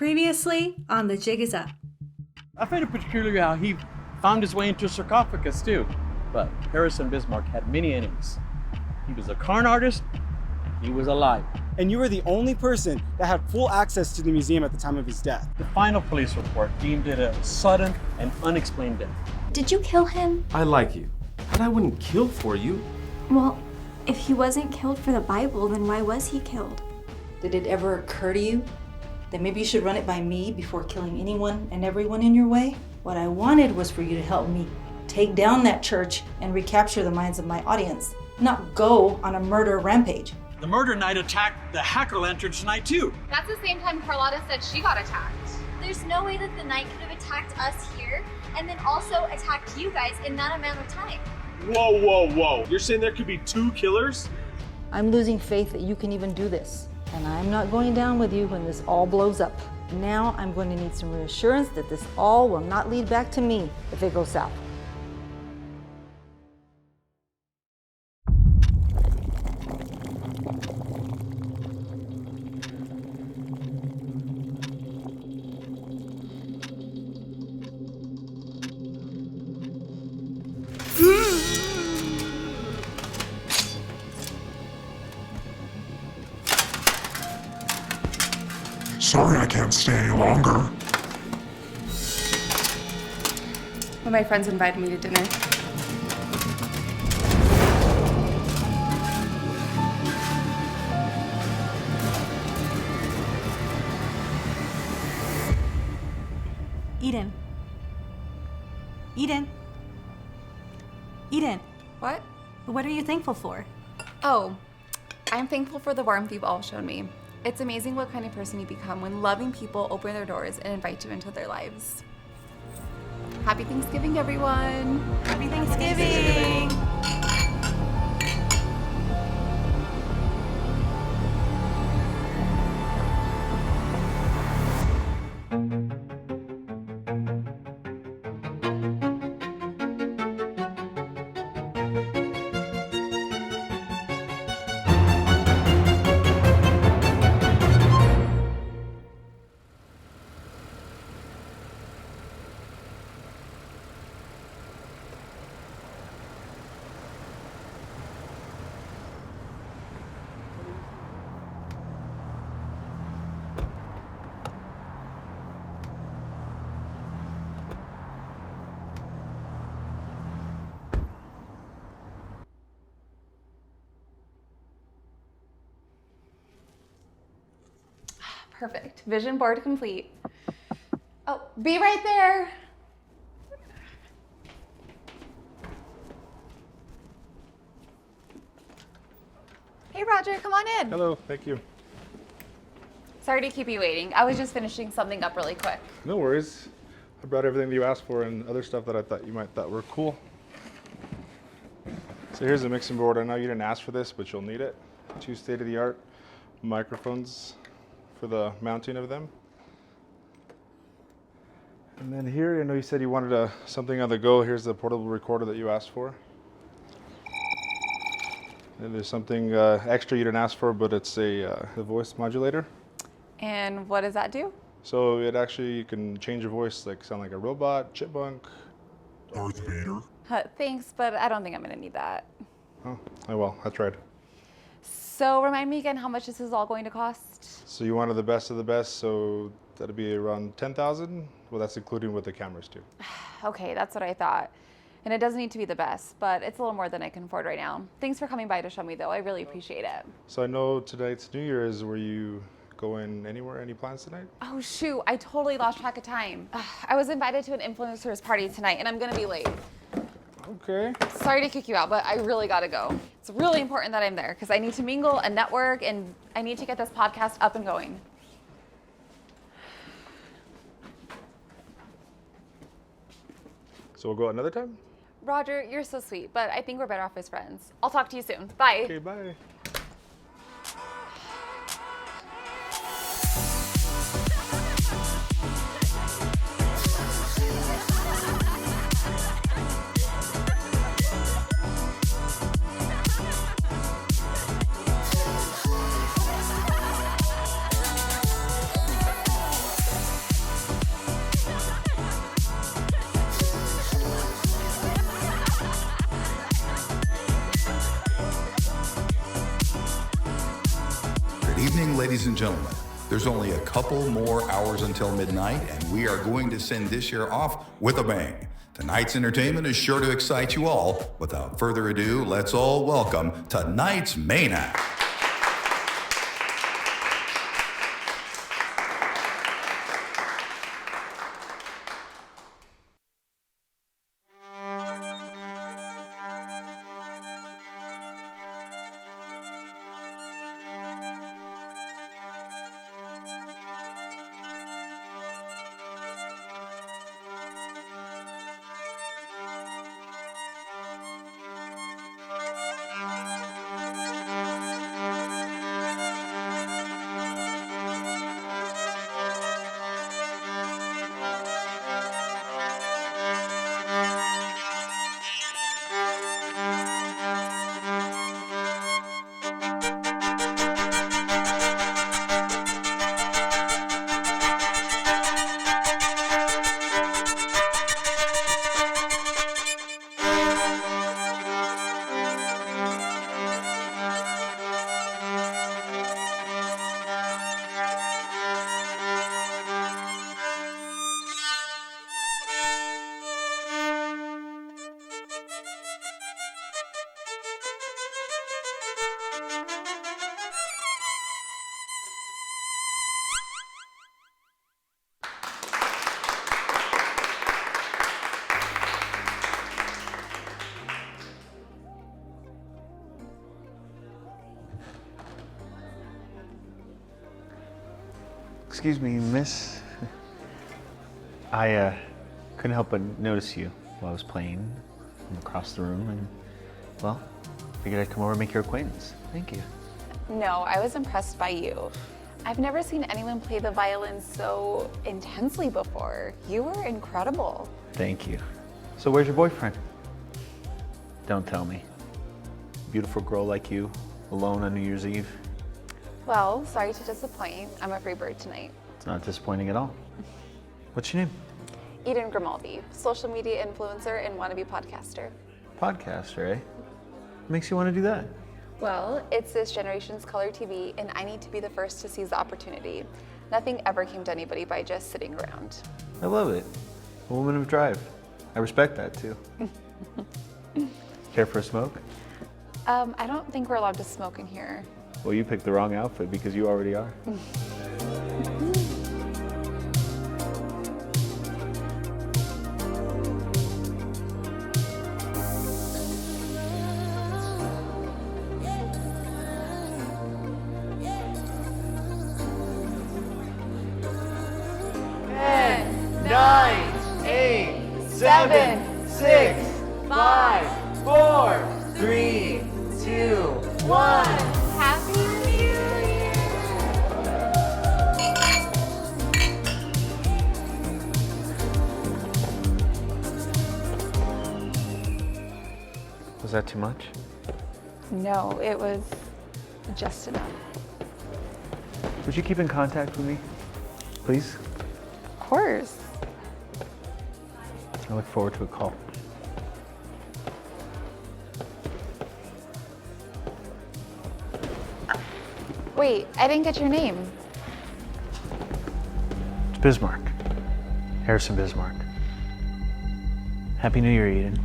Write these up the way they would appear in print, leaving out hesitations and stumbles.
Previously on the Jig Is Up. I find it peculiar how he found his way into a sarcophagus too. But Harrison Bismarck had many enemies. He was a con artist, he was a liar. And you were the only person that had full access to the museum at the time of his death. The final police report deemed it a sudden and unexplained death. Did you kill him? I like you, but I wouldn't kill for you. Well, if he wasn't killed for the Bible, then why was he killed? Did it ever occur to you that maybe you should run it by me before killing anyone and everyone in your way? What I wanted was for you to help me take down that church and recapture the minds of my audience, not go on a murder rampage. The murder knight attacked the hacker lantern tonight too. That's the same time Carlotta said she got attacked. There's no way that the knight could have attacked us here and then also attacked you guys in that amount of time. Whoa, whoa, whoa. You're saying there could be two killers? I'm losing faith that you can even do this, and I'm not going down with you when this all blows up. Now I'm going to need some reassurance that this all will not lead back to me if it goes south. Sorry I can't stay any longer. When my friends invited me to dinner. Eden. Eden. Eden. What? What are you thankful for? Oh, I'm thankful for the warmth you've all shown me. It's amazing what kind of person you become when loving people open their doors and invite you into their lives. Happy Thanksgiving, everyone. Happy Thanksgiving. Perfect. Vision board complete. Oh, be right there. Hey, Roger, come on in. Hello, thank you. Sorry to keep you waiting. I was just finishing something up really quick. No worries. I brought everything that you asked for and other stuff that I thought you might thought were cool. So here's a mixing board. I know you didn't ask for this, but you'll need it. 2 state-of-the-art microphones for the mounting of them. And then here, I know you said you wanted something on the go. Here's the portable recorder that you asked for. And there's something extra you didn't ask for, but it's a voice modulator. And what does that do? So it actually, you can change your voice, like sound like a robot, chipmunk. Darth Vader. Thanks, but I don't think I'm gonna need that. Oh, well, I tried. So remind me again how much this is all going to cost? So you wanted the best of the best, so that'd be around 10,000. Well, that's including with the cameras too. Okay, that's what I thought. And it doesn't need to be the best, but it's a little more than I can afford right now. Thanks for coming by to show me though, I really appreciate it. So I know tonight's New Year's. Were you going anywhere? Any plans tonight? Oh shoot, I totally lost track of time. I was invited to an influencer's party tonight and I'm gonna be late. Okay. Sorry to kick you out, but I really gotta go. It's really important that I'm there because I need to mingle and network and I need to get this podcast up and going. So we'll go another time? Roger, you're so sweet, but I think we're better off as friends. I'll talk to you soon. Bye. Okay, bye. ladies and gentlemen, there's only a couple more hours until midnight, and we are going to send this year off with a bang. Tonight's entertainment is sure to excite you all. Without further ado, let's all welcome tonight's main act. Excuse me, miss. I couldn't help but notice you while I was playing from across the room, and well, figured I'd come over and make your acquaintance. Thank you. No, I was impressed by you. I've never seen anyone play the violin so intensely before. You were incredible. Thank you. So where's your boyfriend? Don't tell me. Beautiful girl like you, alone on New Year's Eve. Well, sorry to disappoint. I'm a free bird tonight. It's not disappointing at all. What's your name? Eden Grimaldi, social media influencer and wannabe podcaster. Podcaster, eh? What makes you want to do that? Well, it's this generation's color TV, and I need to be the first to seize the opportunity. Nothing ever came to anybody by just sitting around. I love it. A woman of drive. I respect that too. Care for a smoke? I don't think we're allowed to smoke in here. Well, you picked the wrong outfit because you already are. Nine, 8, 7, 6, 5, 4, 3, 2, 1. Happy New Year! Was that too much? No, it was just enough. Would you keep in contact with me, please? Of course. I look forward to a call. Wait, I didn't get your name. It's Bismarck. Harrison Bismarck. Happy New Year, Eden.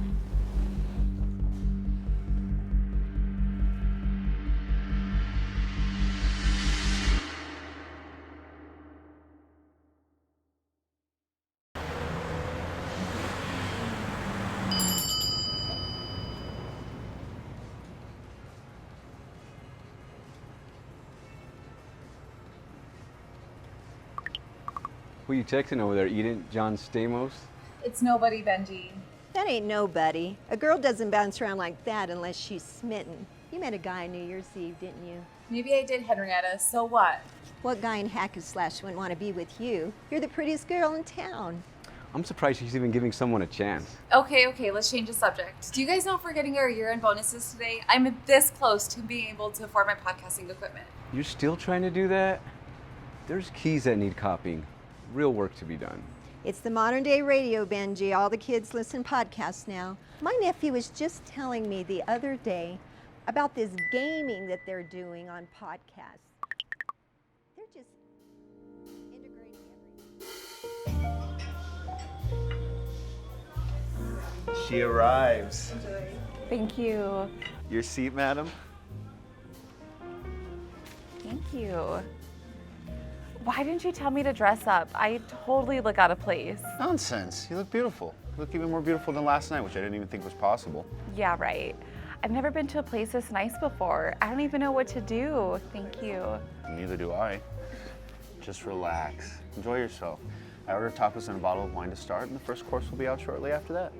Who you texting over there, Eden? John Stamos? It's nobody, Benji. That ain't nobody. A girl doesn't bounce around like that unless she's smitten. You met a guy New Year's Eve, didn't you? Maybe I did, Henrietta. So what? What guy in Hack-a-Slash wouldn't want to be with you? You're the prettiest girl in town. I'm surprised she's even giving someone a chance. Okay, let's change the subject. Do you guys know if we're getting our year-end bonuses today? I'm this close to being able to afford my podcasting equipment. You're still trying to do that? There's keys that need copying. Real work to be done. It's the modern day radio, Benji. All the kids listen podcasts now. My nephew was just telling me the other day about this gaming that they're doing on podcasts. she arrives. Thank you. Your seat, madam. Thank you. Why didn't you tell me to dress up? I totally look out of place. Nonsense. You look beautiful. You look even more beautiful than last night, which I didn't even think was possible. Yeah, right. I've never been to a place this nice before. I don't even know what to do. Thank you. Neither do I. Just relax. Enjoy yourself. I ordered tapas and a bottle of wine to start, and the first course will be out shortly after that.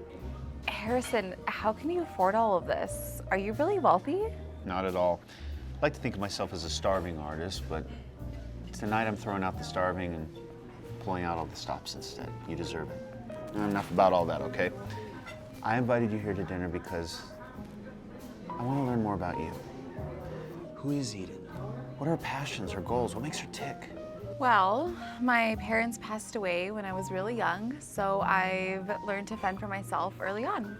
Harrison, how can you afford all of this? Are you really wealthy? Not at all. I like to think of myself as a starving artist, but tonight I'm throwing out the starving and pulling out all the stops instead. You deserve it. Enough about all that, okay? I invited you here to dinner because I want to learn more about you. Who is Eden? What are her passions, her goals? What makes her tick? Well, my parents passed away when I was really young, so I've learned to fend for myself early on.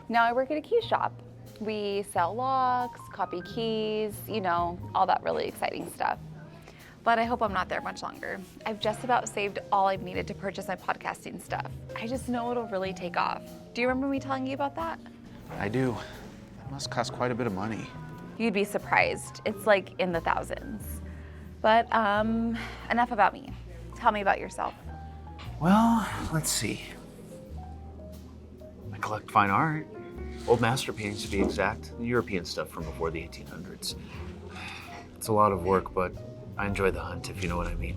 Now I work at a key shop. We sell locks, copy keys, you know, all that really exciting stuff. But I hope I'm not there much longer. I've just about saved all I've needed to purchase my podcasting stuff. I just know it'll really take off. Do you remember me telling you about that? I do. That must cost quite a bit of money. You'd be surprised. It's like in the thousands. But enough about me. Tell me about yourself. Well, let's see. I collect fine art. Old master paintings to be exact. European stuff from before the 1800s. It's a lot of work, but I enjoy the hunt, if you know what I mean.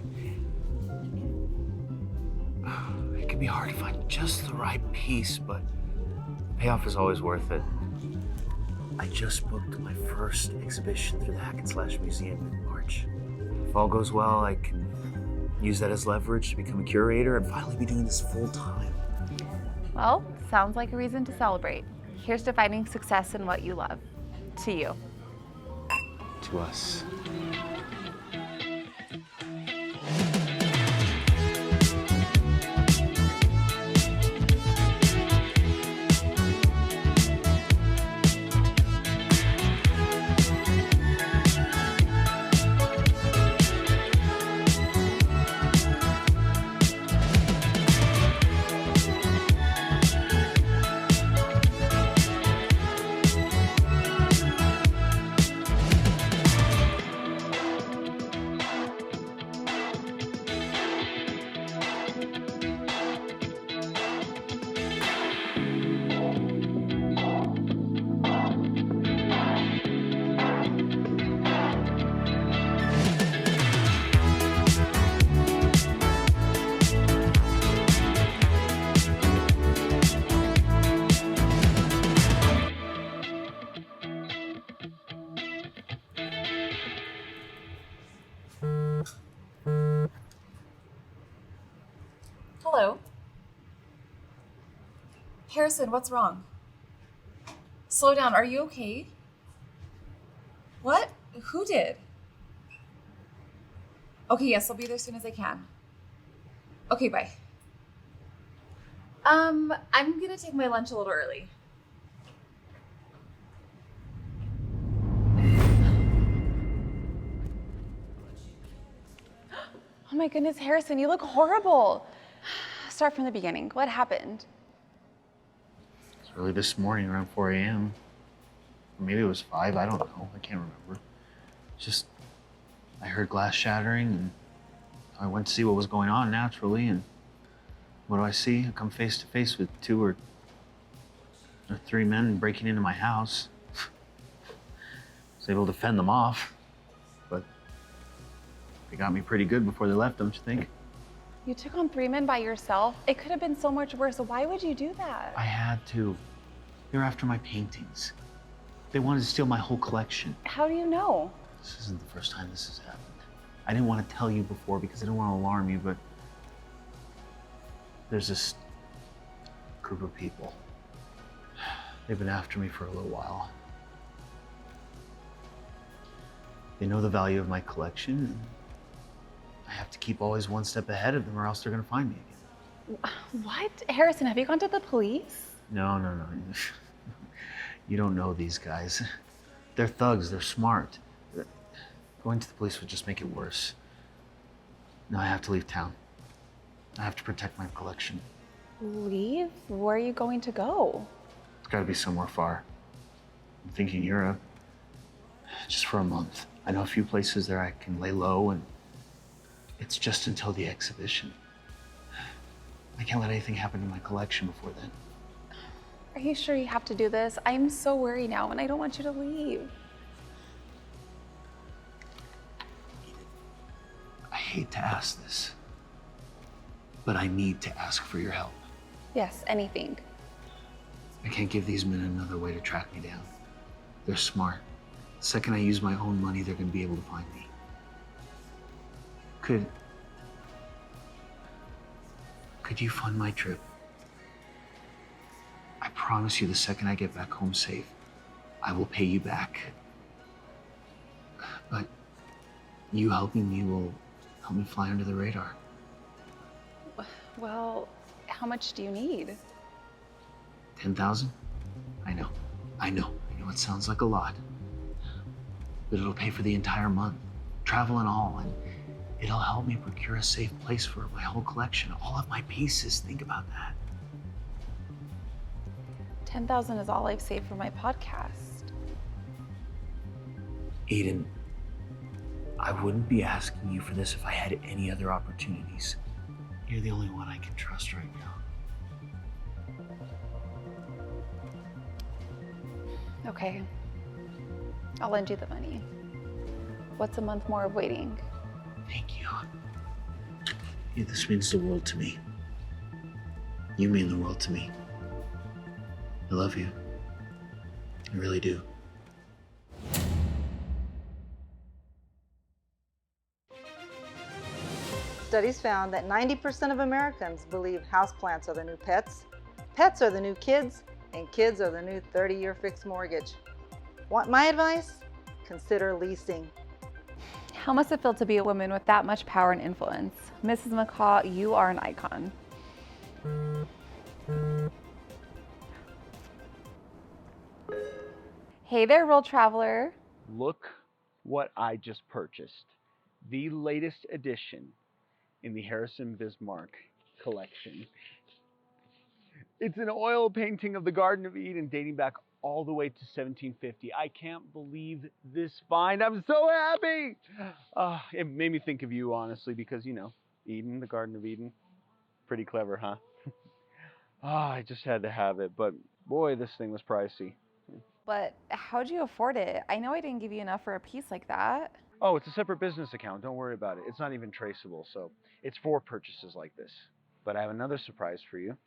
It can be hard to find just the right piece, but the payoff is always worth it. I just booked my first exhibition through the Hack and Slash Museum in March. If all goes well, I can use that as leverage to become a curator and finally be doing this full time. Well, sounds like a reason to celebrate. Here's to finding success in what you love. To you. To us. Hello? Harrison, what's wrong? Slow down, are you okay? What? Who did? Okay, yes, I'll be there as soon as I can. Okay, bye. I'm gonna take my lunch a little early. Oh my goodness, Harrison, you look horrible. Start from the beginning. What happened? It's early this morning around 4 a.m. Or maybe it was 5, I don't know. I can't remember. Just, I heard glass shattering and I went to see what was going on naturally, and what do I see? I come face to face with 2 or 3 men breaking into my house. I was able to fend them off, but they got me pretty good before they left, don't you think? You took on 3 men by yourself? It could have been so much worse. Why would you do that? I had to. They were after my paintings. They wanted to steal my whole collection. How do you know? This isn't the first time this has happened. I didn't want to tell you before because I didn't want to alarm you, but there's this group of people. They've been after me for a little while. They know the value of my collection, and I have to keep always one step ahead of them or else they're gonna find me again. What? Harrison, have you gone to the police? No. You don't know these guys. They're thugs, they're smart. Going to the police would just make it worse. Now I have to leave town. I have to protect my collection. Leave? Where are you going to go? gotta be somewhere far. I'm thinking Europe. Just for a month. I know a few places there I can lay low, and it's just until the exhibition. I can't let anything happen to my collection before then. Are you sure you have to do this? I'm so worried now and I don't want you to leave. I hate to ask this, but I need to ask for your help. Yes, anything. I can't give these men another way to track me down. They're smart. The second I use my own money, they're gonna be able to find me. Could you fund my trip? I promise you the second I get back home safe, I will pay you back. But you helping me will help me fly under the radar. Well, how much do you need? 10,000? I know it sounds like a lot. But it'll pay for the entire month, travel and all, and it'll help me procure a safe place for my whole collection, all of my pieces. Think about that. 10,000 is all I've saved for my podcast. Eden, I wouldn't be asking you for this if I had any other opportunities. You're the only one I can trust right now. Okay, I'll lend you the money. What's a month more of waiting? Thank you. Yeah, this means the world to me. You mean the world to me. I love you. I really do. Studies found that 90% of Americans believe houseplants are the new pets, pets are the new kids, and kids are the new 30-year fixed mortgage. Want my advice? Consider leasing. How must it feel to be a woman with that much power and influence? Mrs. McCaw, you are an icon. Hey there, world traveler. Look what I just purchased. The latest edition in the Harrison Bismarck collection. It's an oil painting of the Garden of Eden dating back all the way to 1750. I can't believe this find. I'm so happy. It made me think of you, honestly, because, you know, Eden, the Garden of Eden. Pretty clever, huh? I just had to have it, but boy, this thing was pricey. But how'd you afford it? I know I didn't give you enough for a piece like that. Oh, it's a separate business account. Don't worry about it. It's not even traceable, so it's for purchases like this. But I have another surprise for you.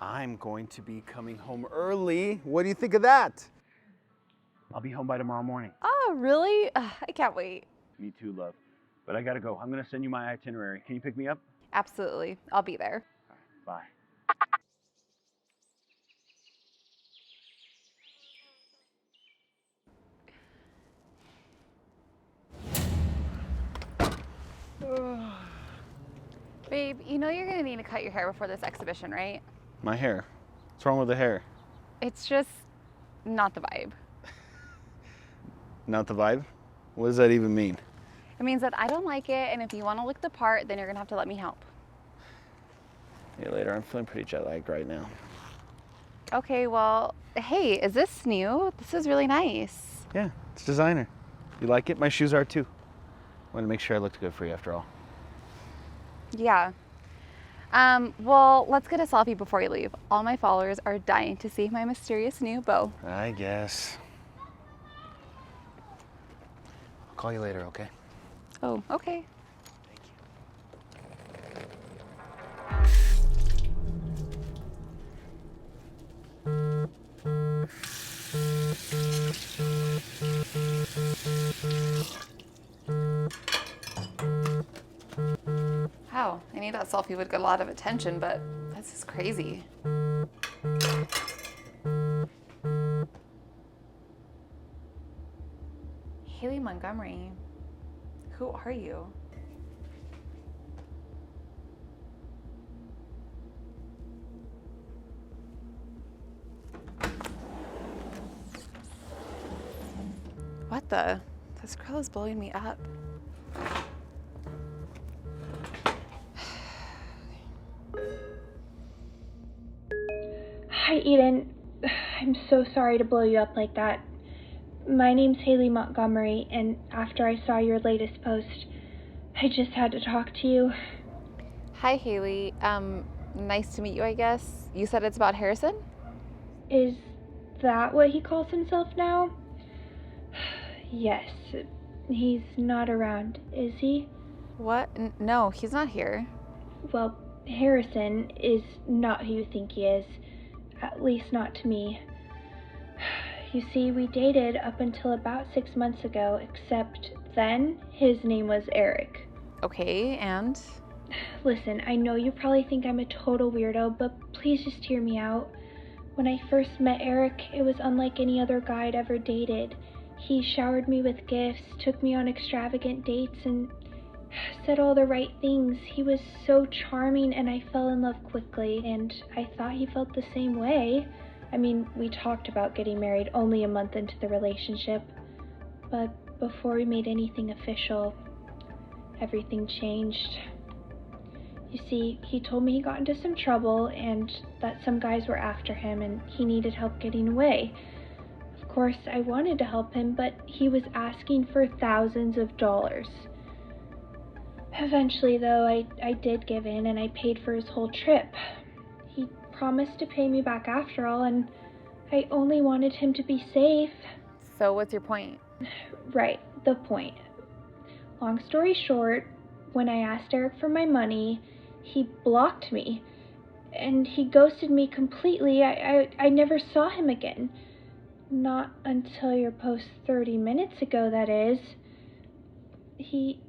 I'm going to be coming home early. What do you think of that? I'll be home by tomorrow morning. Oh, really? I can't wait. Me too, love. But I gotta go. I'm gonna send you my itinerary. Can you pick me up? Absolutely. I'll be there. Bye. Babe, you know you're gonna need to cut your hair before this exhibition, right? My hair. What's wrong with the hair? It's just not the vibe. Not the vibe? What does that even mean? It means that I don't like it, and if you want to look the part, then you're gonna have to let me help. See you later. I'm feeling pretty jet lagged right now. Okay, well, hey, is this new? This is really nice. Yeah, it's designer. You like it? My shoes are too. Want to make sure I looked good for you after all. Yeah. Well, let's get a selfie before you leave. All my followers are dying to see my mysterious new beau. I guess. I'll call you later, okay? Oh, okay. Wow, I knew that selfie would get a lot of attention, but this is crazy. Haley Montgomery, who are you? What the? This girl is blowing me up. Hi, Eden. I'm so sorry to blow you up like that. My name's Haley Montgomery, and after I saw your latest post, I just had to talk to you. Hi, Haley. Nice to meet you, I guess. You said it's about Harrison? Is that what he calls himself now? Yes. He's not around, is he? What? No, he's not here. Well, Harrison is not who you think he is. At least not to me. You see, we dated up until about 6 months ago, except then his name was Eric. Okay, and? Listen, I know you probably think I'm a total weirdo, but please just hear me out. When I first met Eric, it was unlike any other guy I'd ever dated. He showered me with gifts, took me on extravagant dates, and said all the right things. He was so charming, and I fell in love quickly, and I thought he felt the same way. I mean, we talked about getting married only a month into the relationship, but before we made anything official, everything changed. You see, he told me he got into some trouble and that some guys were after him and he needed help getting away. Of course, I wanted to help him, but he was asking for thousands of dollars. Eventually, though, I did give in and I paid for his whole trip. He promised to pay me back after all, and I only wanted him to be safe. So what's your point? Right, the point. Long story short, when I asked Eric for my money, he blocked me, and he ghosted me completely. I never saw him again. Not until your post 30 minutes ago, that is. He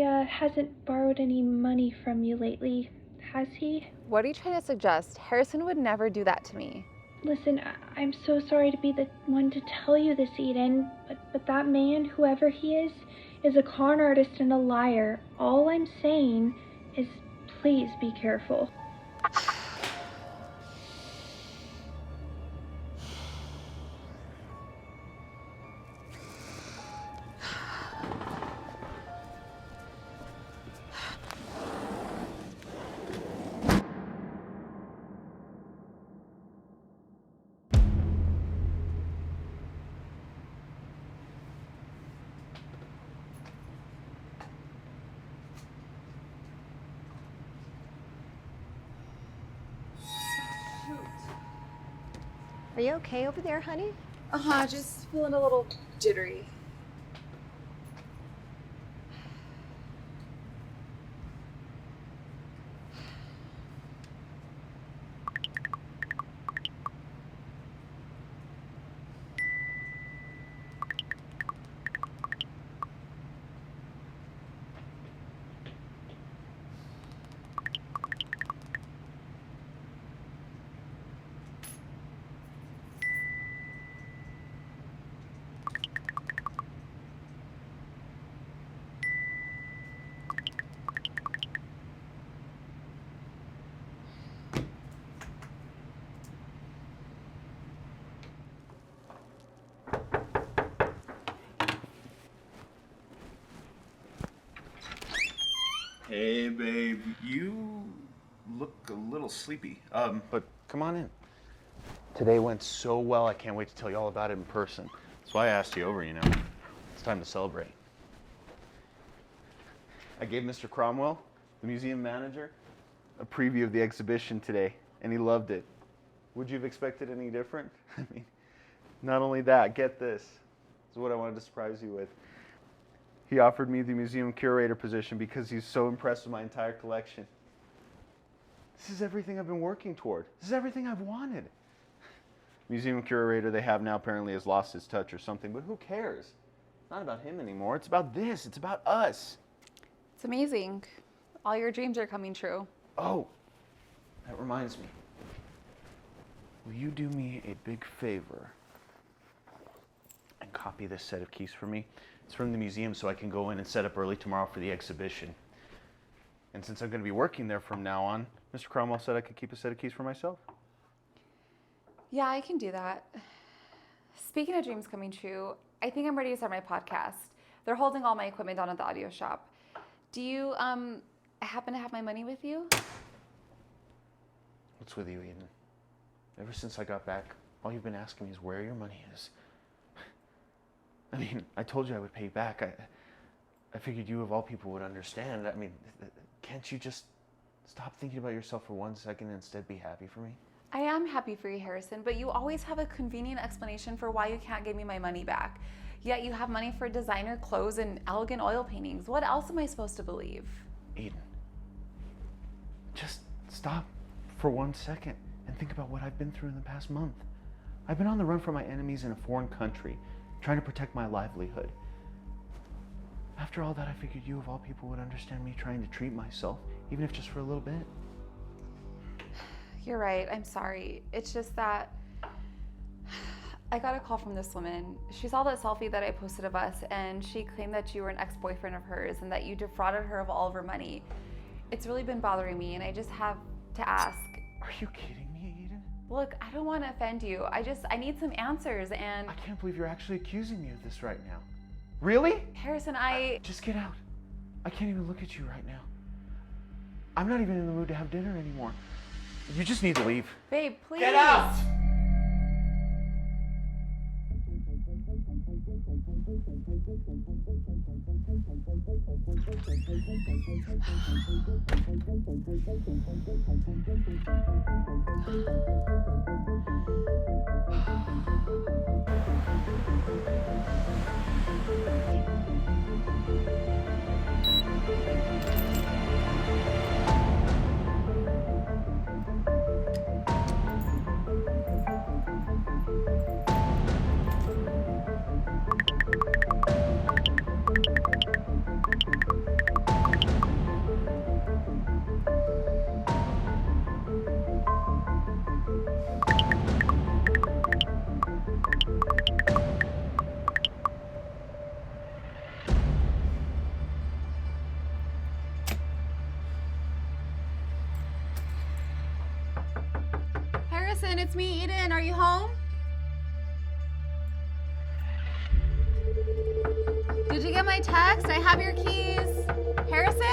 hasn't borrowed any money from you lately, has he? What are you trying to suggest? Harrison would never do that to me. Listen, I'm so sorry to be the one to tell you this, Eden, but that man, whoever he is a con artist and a liar. All I'm saying is please be careful. Are you okay over there, honey? Just feeling a little jittery. Hey, babe, you look a little sleepy. But come on in. Today went so well, I can't wait to tell you all about it in person. That's why I asked you over, you know. It's time to celebrate. I gave Mr. Cromwell, the museum manager, a preview of the exhibition today, and he loved it. Would you have expected any different? I mean, not only that, get this. This is what I wanted to surprise you with. He offered me the museum curator position because he's so impressed with my entire collection. This is everything I've been working toward. This is everything I've wanted. Museum curator they have now apparently has lost his touch or something, but who cares? It's not about him anymore. It's about this. It's about us. It's amazing. All your dreams are coming true. Oh, that reminds me. Will you do me a big favor and copy this set of keys for me? It's from the museum so I can go in and set up early tomorrow for the exhibition. And since I'm going to be working there from now on, Mr. Cromwell said I could keep a set of keys for myself. Yeah, I can do that. Speaking of dreams coming true, I think I'm ready to start my podcast. They're holding all my equipment down at the audio shop. Do you happen to have my money with you? What's with you, Eden? Ever since I got back, all you've been asking me is where your money is. I mean, I told you I would pay you back. I figured you of all people would understand. I mean, can't you just stop thinking about yourself for 1 second and instead be happy for me? I am happy for you, Harrison, but you always have a convenient explanation for why you can't give me my money back. Yet you have money for designer clothes and elegant oil paintings. What else am I supposed to believe? Eden, just stop for 1 second and think about what I've been through in the past month. I've been on the run from my enemies in a foreign country, trying to protect my livelihood. After all that, I figured you of all people would understand me trying to treat myself, even if just for a little bit. You're right, I'm sorry. It's just that I got a call from this woman. She saw that selfie that I posted of us, and she claimed that you were an ex-boyfriend of hers and that you defrauded her of all of her money. It's really been bothering me, and I just have to ask. Are you kidding me, Eden? Look, I don't want to offend you. I need some answers, and... I can't believe you're actually accusing me of this right now. Really? Harrison, Just get out. I can't even look at you right now. I'm not even in the mood to have dinner anymore. You just need to leave. Babe, please. Get out! Harrison, it's me, Eden. Are you home? Did you get my text? I have your keys. Harrison?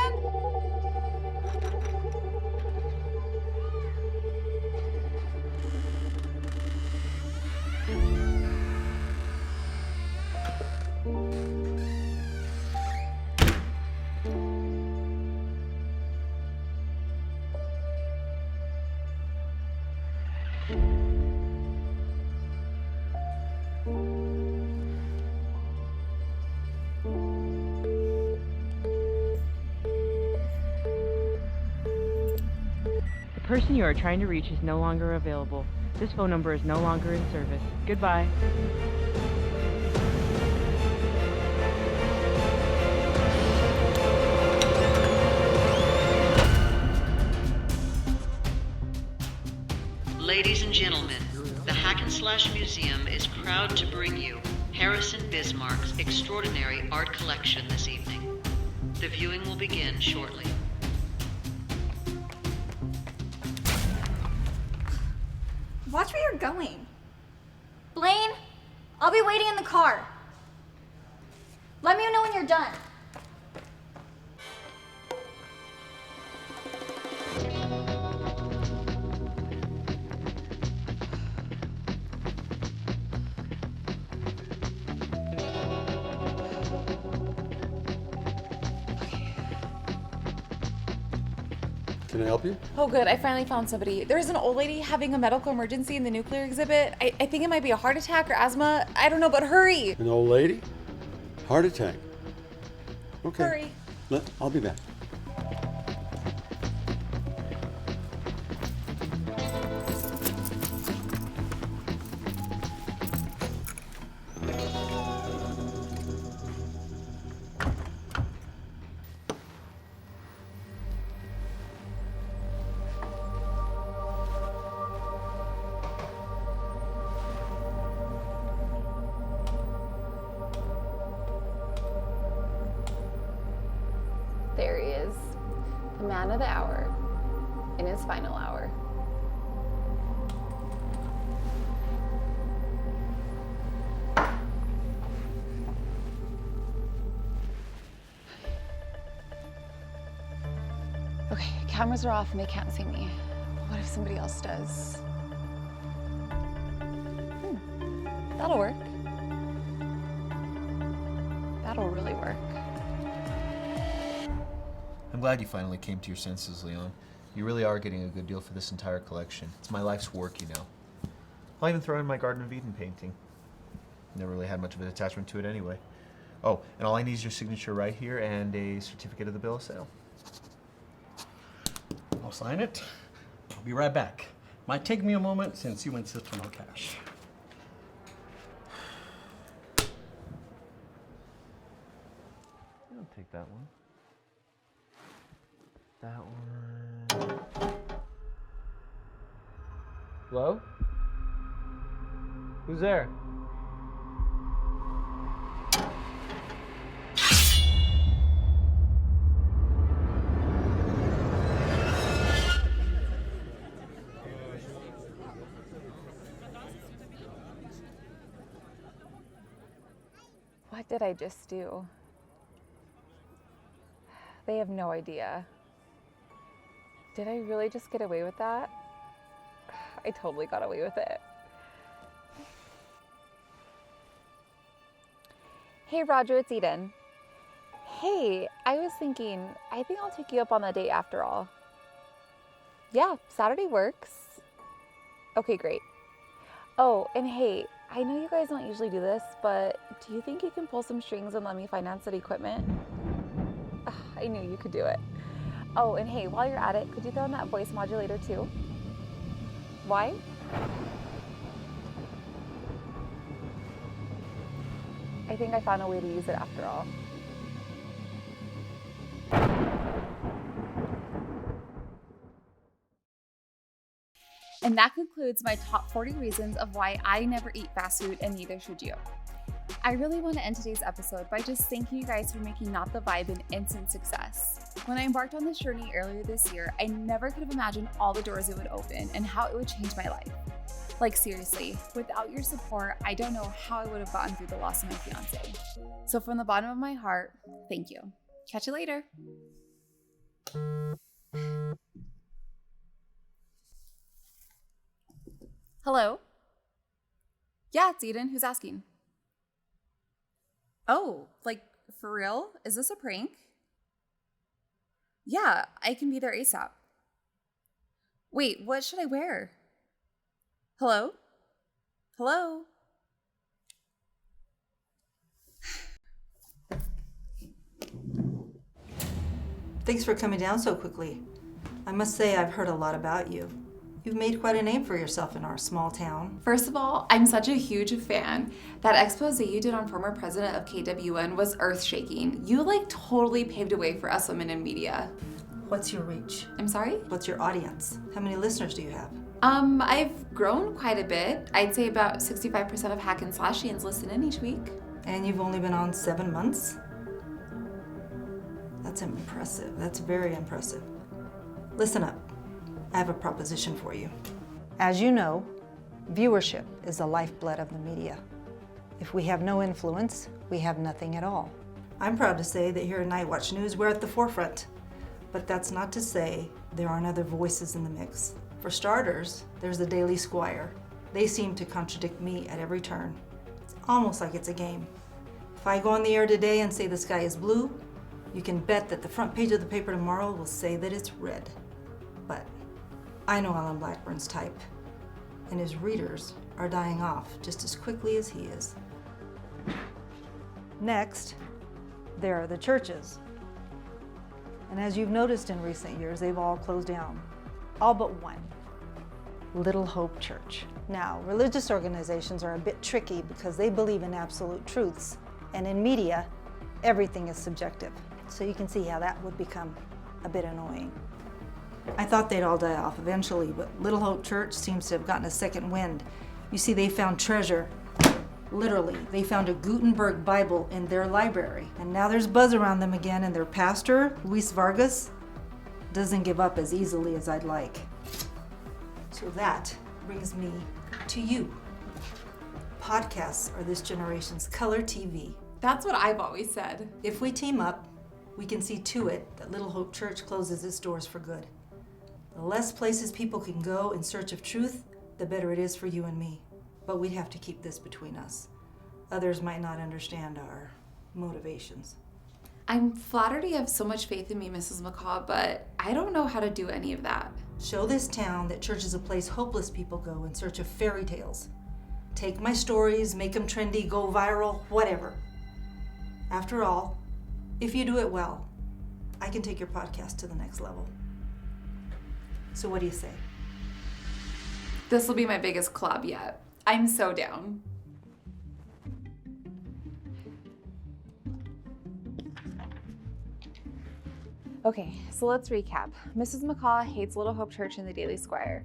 The person you are trying to reach is no longer available. This phone number is no longer in service. Goodbye. Ladies and gentlemen, the Hack and Slash Museum is proud to bring you Harrison Bismarck's extraordinary art collection this evening. The viewing will begin shortly. Watch where you're going. Blaine, I'll be waiting in the car. Let me know when you're done. Can I help you? Oh, good. I finally found somebody. There's an old lady having a medical emergency in the nuclear exhibit. I think it might be a heart attack or asthma. I don't know, but hurry. An old lady? Heart attack. Okay. Hurry. I'll be back. There he is, the man of the hour, in his final hour. Okay, cameras are off and they can't see me. What if somebody else does? That'll work. That'll really work. I'm glad you finally came to your senses, Leon. You really are getting a good deal for this entire collection. It's my life's work, you know. I'll even throw in my Garden of Eden painting. Never really had much of an attachment to it anyway. Oh, and all I need is your signature right here and a certificate of the bill of sale. I'll sign it. I'll be right back. Might take me a moment since you insist for no cash. I'll take that one. That one. Hello? Who's there? What did I just do? They have no idea. Did I really just get away with that? I totally got away with it. Hey Roger, it's Eden. Hey, I was thinking, I think I'll take you up on the date after all. Yeah, Saturday works. Okay, great. Oh, and hey, I know you guys don't usually do this, but do you think you can pull some strings and let me finance that equipment? Ugh, I knew you could do it. Oh, and hey, while you're at it, could you throw in that voice modulator too? Why? I think I found a way to use it after all. And that concludes my top 40 reasons of why I never eat fast food, and neither should you. I really want to end today's episode by just thanking you guys for making Not the Vibe an instant success. When I embarked on this journey earlier this year, I never could have imagined all the doors it would open and how it would change my life. Like seriously, without your support, I don't know how I would have gotten through the loss of my fiance. So from the bottom of my heart, thank you. Catch you later. Hello? Yeah, it's Eden. Who's asking? Oh, like for real? Is this a prank? Yeah, I can be there ASAP. Wait, what should I wear? Hello? Hello? Thanks for coming down so quickly. I must say I've heard a lot about you. You've made quite a name for yourself in our small town. First of all, I'm such a huge fan. That expose you did on former president of KWN was earth-shaking. You totally paved a way for us women in media. What's your reach? I'm sorry? What's your audience? How many listeners do you have? I've grown quite a bit. I'd say about 65% of Hack and Slashians listen in each week. And you've only been on 7 months? That's impressive. That's very impressive. Listen up. I have a proposition for you. As you know, viewership is the lifeblood of the media. If we have no influence, we have nothing at all. I'm proud to say that here at Night Watch News, we're at the forefront. But that's not to say there aren't other voices in the mix. For starters, there's the Daily Squire. They seem to contradict me at every turn. It's almost like it's a game. If I go on the air today and say the sky is blue, you can bet that the front page of the paper tomorrow will say that it's red. But I know Alan Blackburn's type, and his readers are dying off just as quickly as he is. Next, there are the churches. And as you've noticed in recent years, they've all closed down. All but one, Little Hope Church. Now, religious organizations are a bit tricky because they believe in absolute truths, and in media, everything is subjective. So you can see how that would become a bit annoying. I thought they'd all die off eventually, but Little Hope Church seems to have gotten a second wind. You see, they found treasure. Literally, they found a Gutenberg Bible in their library, and now there's buzz around them again, and their pastor, Luis Vargas, doesn't give up as easily as I'd like. So that brings me to you. Podcasts are this generation's color TV. That's what I've always said. If we team up, we can see to it that Little Hope Church closes its doors for good. The less places people can go in search of truth, the better it is for you and me. but we'd have to keep this between us. Others might not understand our motivations. I'm flattered you have so much faith in me, Mrs. McCaw, but I don't know how to do any of that. Show this town that church is a place hopeless people go in search of fairy tales. Take my stories, make them trendy, go viral, whatever. After all, if you do it well, I can take your podcast to the next level. So what do you say? This will be my biggest collab yet. I'm so down. Okay, so let's recap. Mrs. McCaw hates Little Hope Church in the Daily Squire.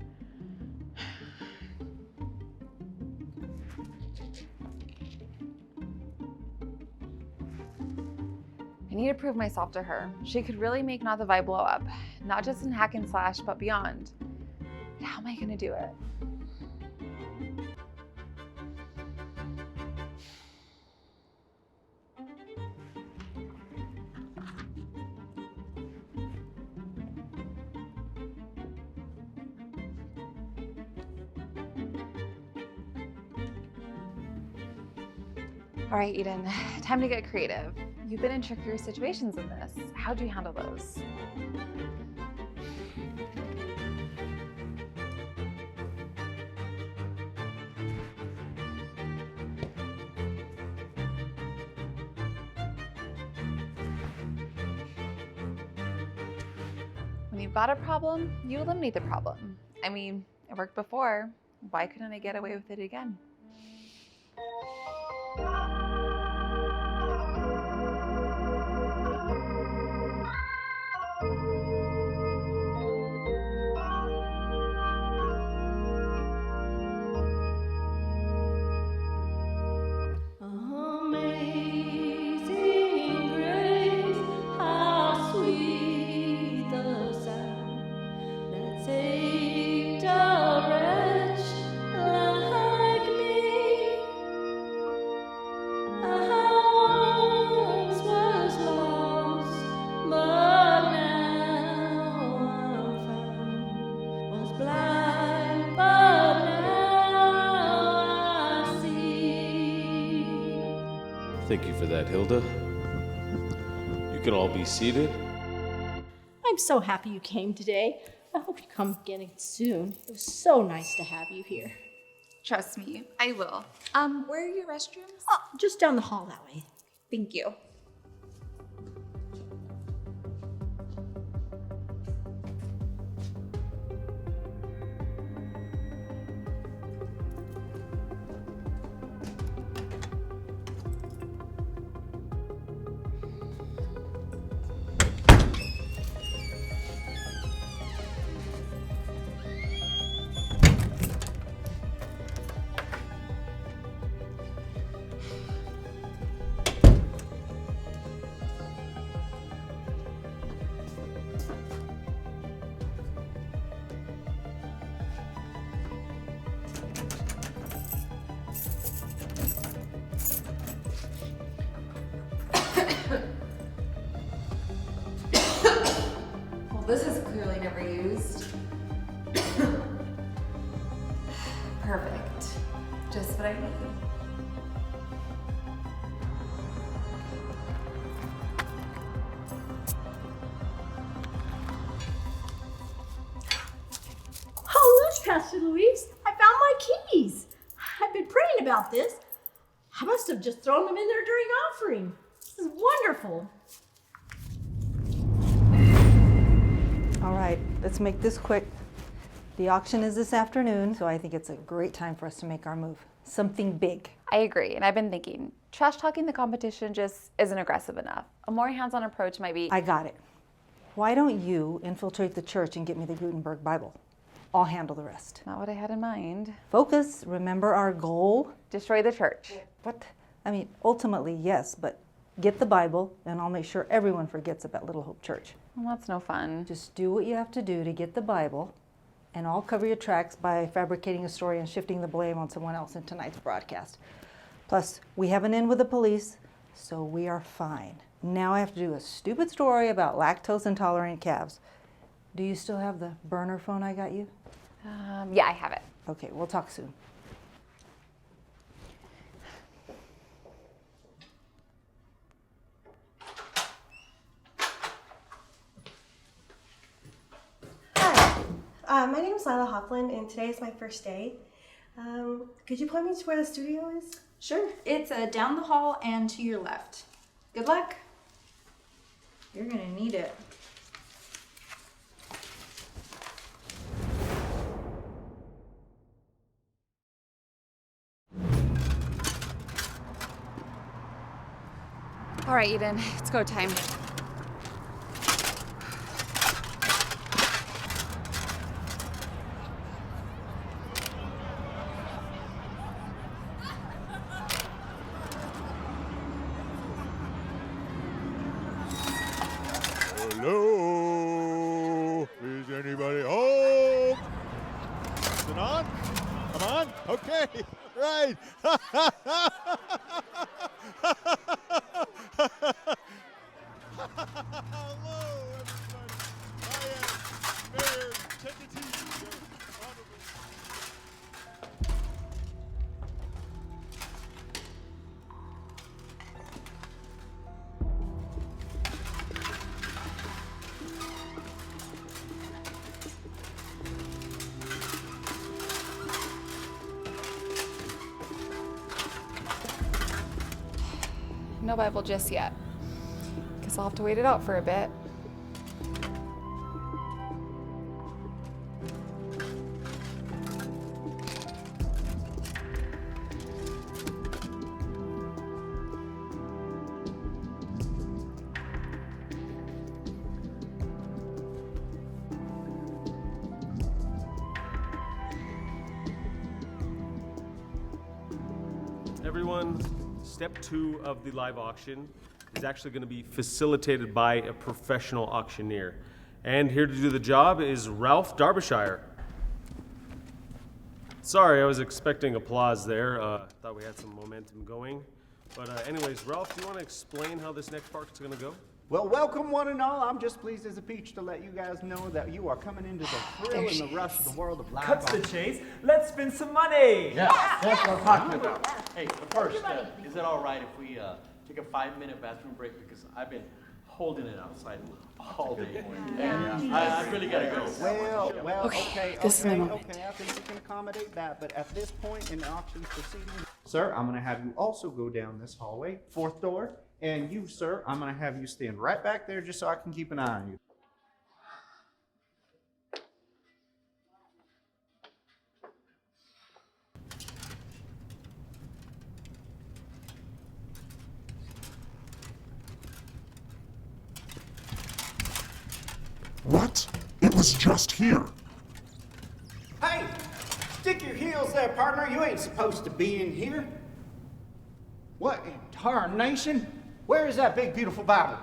I need to prove myself to her. She could really make Not the Vibe blow up, not just in hack and slash, but beyond. But how am I gonna do it? All right, Eden, time to get creative. You've been in trickier situations in this. How'd you handle those? When you've got a problem, you eliminate the problem. I mean, it worked before. Why couldn't I get away with it again? Thank you for that, Hilda. You can all be seated. I'm so happy you came today. I hope you come again soon. It was so nice to have you here. Trust me, I will. Where are your restrooms? Oh, just down the hall that way. Thank you. Well, this is clearly never used. Perfect. Just what I need. Oh, look, Pastor Louise, I found my keys. I've been praying about this. I must have just thrown them in there during offering. This is wonderful. All right, let's make this quick. The auction is this afternoon, so I think it's a great time for us to make our move. Something big. I agree, and I've been thinking, trash talking the competition just isn't aggressive enough. A more hands-on approach might be... I got it. Why don't you infiltrate the church and get me the Gutenberg Bible? I'll handle the rest. Not what I had in mind. Focus. Remember our goal? Destroy the church. What? I mean, ultimately, yes, but get the Bible, and I'll make sure everyone forgets about Little Hope Church. Well, that's no fun. Just do what you have to do to get the Bible, and I'll cover your tracks by fabricating a story and shifting the blame on someone else in tonight's broadcast. Plus, we have an in with the police, so we are fine. Now I have to do a stupid story about lactose-intolerant calves. Do you still have the burner phone I got you? Yeah, I have it. Okay, we'll talk soon. My name is Lila Hopland, and today is my first day. Could you point me to where the studio is? Sure. It's down the hall and to your left. Good luck. You're gonna need it. All right, Eden, it's go time. Hello? Is anybody home? Is it on? Come on? Okay. Right. Hello, everybody. I am Mayor Tentative. No Bible just yet. Guess I'll have to wait it out for a bit. Everyone, step 2 of the live auction is actually going to be facilitated by a professional auctioneer. And here to do the job is Ralph Derbyshire. Sorry, I was expecting applause there. Thought we had some momentum going. But anyways, Ralph, do you want to explain how this next part is going to go? Well, welcome one and all. I'm just pleased as a peach to let you guys know that you are coming into the thrill and the rush of the world of live Cuts the auction. chase. Let's spend some money. Yes, that's what I'm talking about. Hey, but first, is it all right if we take a 5-minute bathroom break? Because I've been holding it outside all day. And I really gotta go. Well, okay, this is my moment. okay, I think we can accommodate that, but at this point in the auction's proceeding, sir, I'm gonna have you also go down this hallway, 4th door, and you, sir, I'm gonna have you stand right back there just so I can keep an eye on you. What? It was just here. Hey, stick your heels there, partner. You ain't supposed to be in here. What in tarnation? Where is that big, beautiful Bible?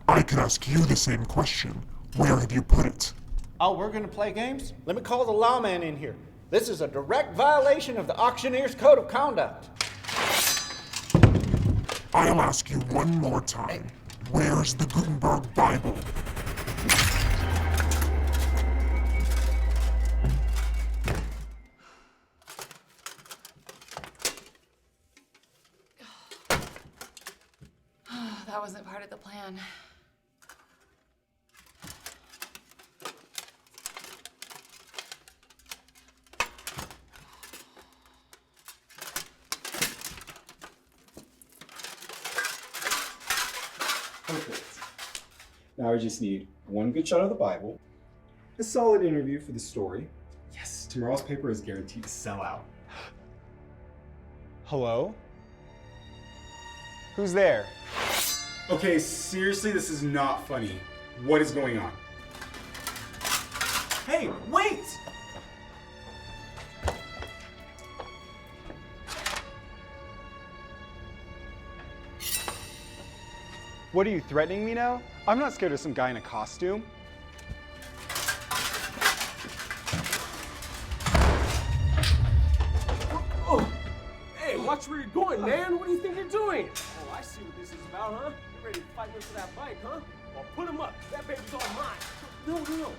I could ask you the same question. Where have you put it? Oh, we're gonna play games? Let me call the lawman in here. This is a direct violation of the auctioneer's code of conduct. I'll ask you one more time. Where's the Gutenberg Bible? That wasn't part of the plan. Perfect. Now I just need one good shot of the Bible, a solid interview for the story. Yes, tomorrow's paper is guaranteed to sell out. Hello? Who's there? Okay, seriously, this is not funny. What is going on? Hey, wait! What are you threatening me now? I'm not scared of some guy in a costume. Oh, hey, watch where you're going, man. What do you think you're doing? Oh, I see what this is about, huh? You're ready to fight me for that bike, huh? Well, put him up. That baby's all mine. No.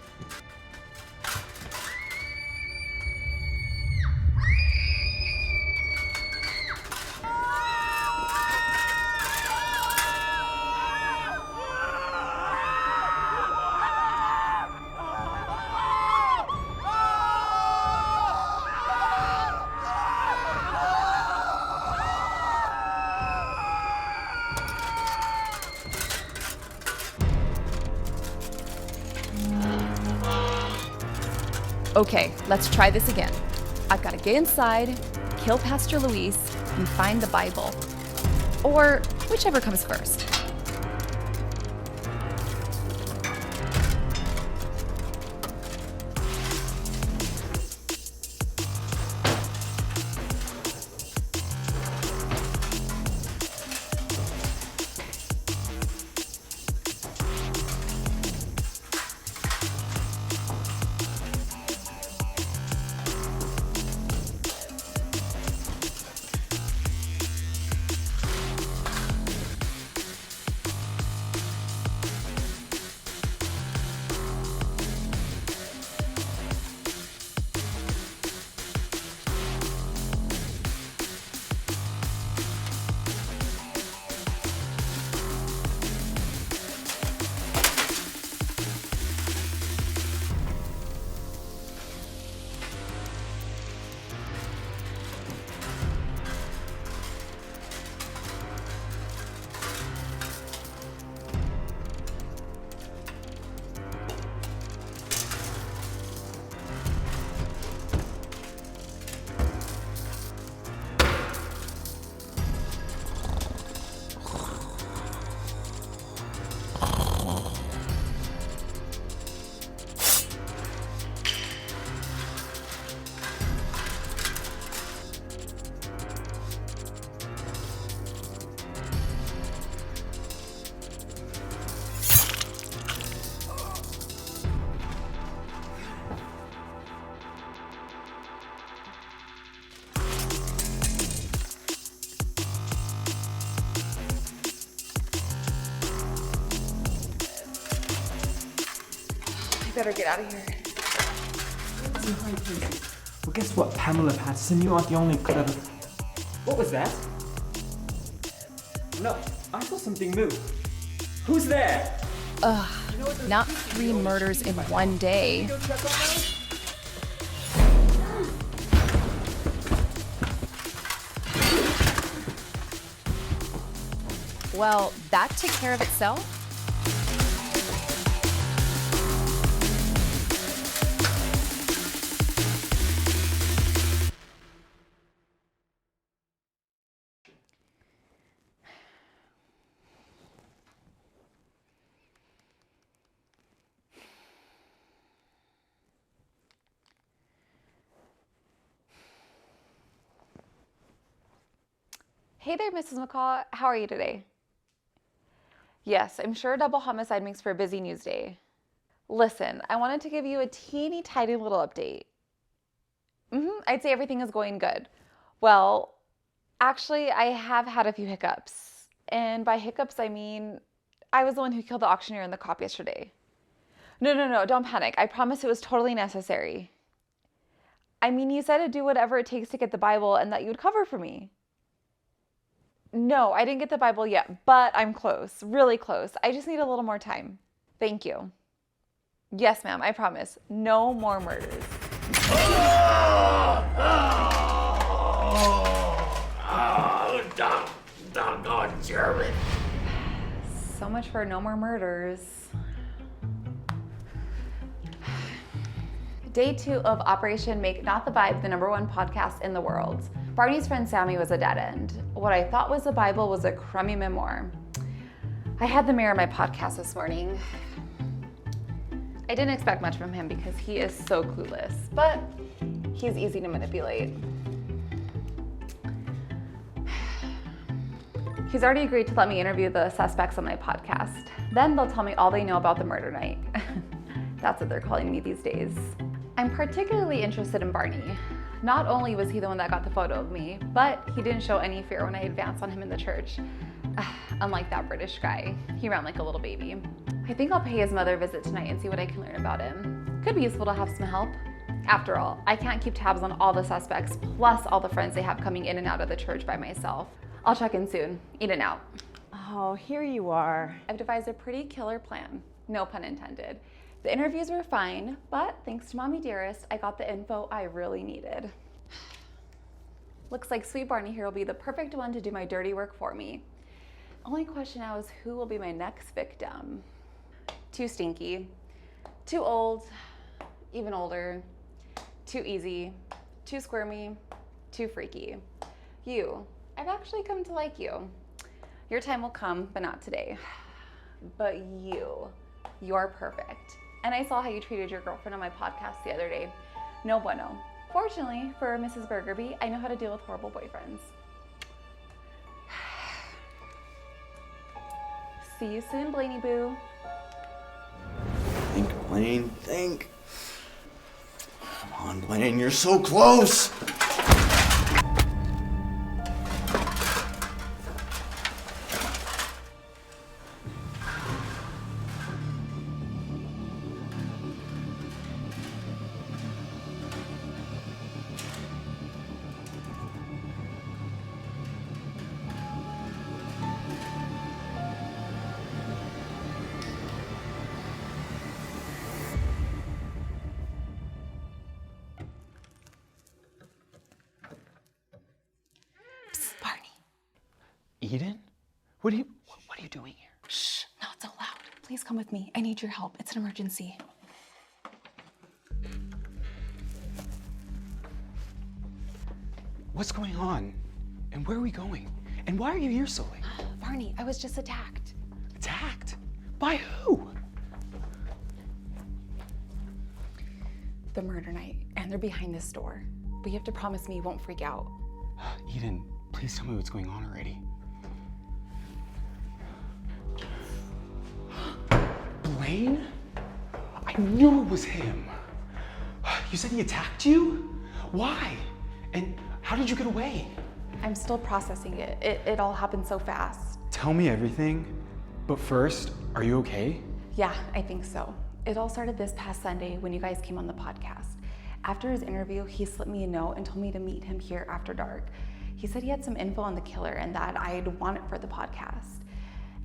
Okay, let's try this again. I've got to get inside, kill Pastor Luis, and find the Bible. Or whichever comes first. Better get out of here. Well, guess what, Pamela Patterson? You aren't the only clever. What was that? No, I saw something move. Who's there? Ugh, not 3 murders in one day. Well, that took care of itself. Hey there, Mrs. McCaw. How are you today? Yes, I'm sure double homicide makes for a busy news day. Listen, I wanted to give you a teeny tiny little update. I'd say everything is going good. Well, actually, I have had a few hiccups. And by hiccups, I mean, I was the one who killed the auctioneer and the cop yesterday. No, don't panic. I promise it was totally necessary. I mean, you said to do whatever it takes to get the Bible and that you would cover for me. No, I didn't get the Bible yet, but I'm close, really close. I just need a little more time. Thank you. Yes, ma'am, I promise. No more murders. Doggone German. So much for no more murders. Day 2 of Operation Make Not the Bible the #1 podcast in the world. Barney's friend Sammy was a dead end. What I thought was a Bible was a crummy memoir. I had the mirror in my podcast this morning. I didn't expect much from him because he is so clueless, but he's easy to manipulate. He's already agreed to let me interview the suspects on my podcast. Then they'll tell me all they know about the murder night. That's what they're calling me these days. I'm particularly interested in Barney. Not only was he the one that got the photo of me, but he didn't show any fear when I advanced on him in the church. Unlike that British guy, he ran like a little baby. I think I'll pay his mother a visit tonight and see what I can learn about him. Could be useful to have some help. After all, I can't keep tabs on all the suspects, plus all the friends they have coming in and out of the church by myself. I'll check in soon. Eat it out. Oh, here you are. I've devised a pretty killer plan. No pun intended. The interviews were fine, but thanks to Mommy Dearest, I got the info I really needed. Looks like sweet Barney here will be the perfect one to do my dirty work for me. Only question now is who will be my next victim? Too stinky, too old, even older. Too easy, too squirmy, too freaky. You, I've actually come to like you. Your time will come, but not today. But you're perfect. And I saw how you treated your girlfriend on my podcast the other day. No bueno. Fortunately for Mrs. Burgerby, I know how to deal with horrible boyfriends. See you soon, Blaney Boo. Think, Blaine, think. Come on, Blaine, you're so close. Eden? What are you doing here? Shh, not so loud. Please come with me. I need your help. It's an emergency. What's going on? And where are we going? And why are you here so late? Barney, I was just attacked. Attacked? By who? The murder night, and they're behind this door. But you have to promise me you won't freak out. Eden, please tell me what's going on already. Blaine? I knew it was him. You said he attacked you? Why? And how did you get away? I'm still processing it. It all happened so fast. Tell me everything, but first, are you okay? Yeah, I think so. It all started this past Sunday when you guys came on the podcast. After his interview, he slipped me a note and told me to meet him here after dark. He said he had some info on the killer and that I'd want it for the podcast.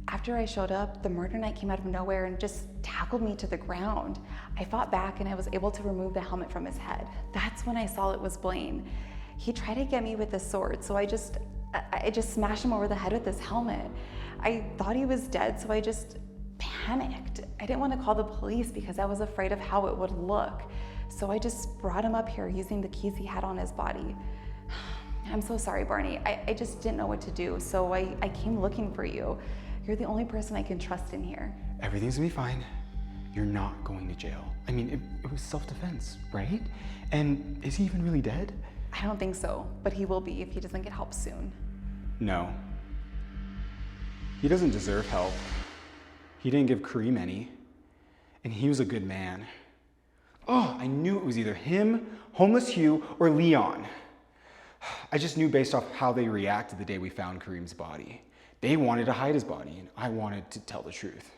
After I showed up, the murder knight came out of nowhere and just tackled me to the ground. I fought back and I was able to remove the helmet from his head. That's when I saw it was Blaine. He tried to get me with a sword, so I just smashed him over the head with this helmet. I thought he was dead, so I just panicked. I didn't want to call the police because I was afraid of how it would look. So I just brought him up here using the keys he had on his body. I'm so sorry, Barney. I just didn't know what to do, so I came looking for you. You're the only person I can trust in here. Everything's gonna be fine. You're not going to jail. I mean, it was self-defense, right? And is he even really dead? I don't think so, but he will be if he doesn't get help soon. No. He doesn't deserve help. He didn't give Kareem any. And he was a good man. Oh, I knew it was either him, Homeless Hugh, or Leon. I just knew based off how they reacted the day we found Kareem's body. They wanted to hide his body, and I wanted to tell the truth.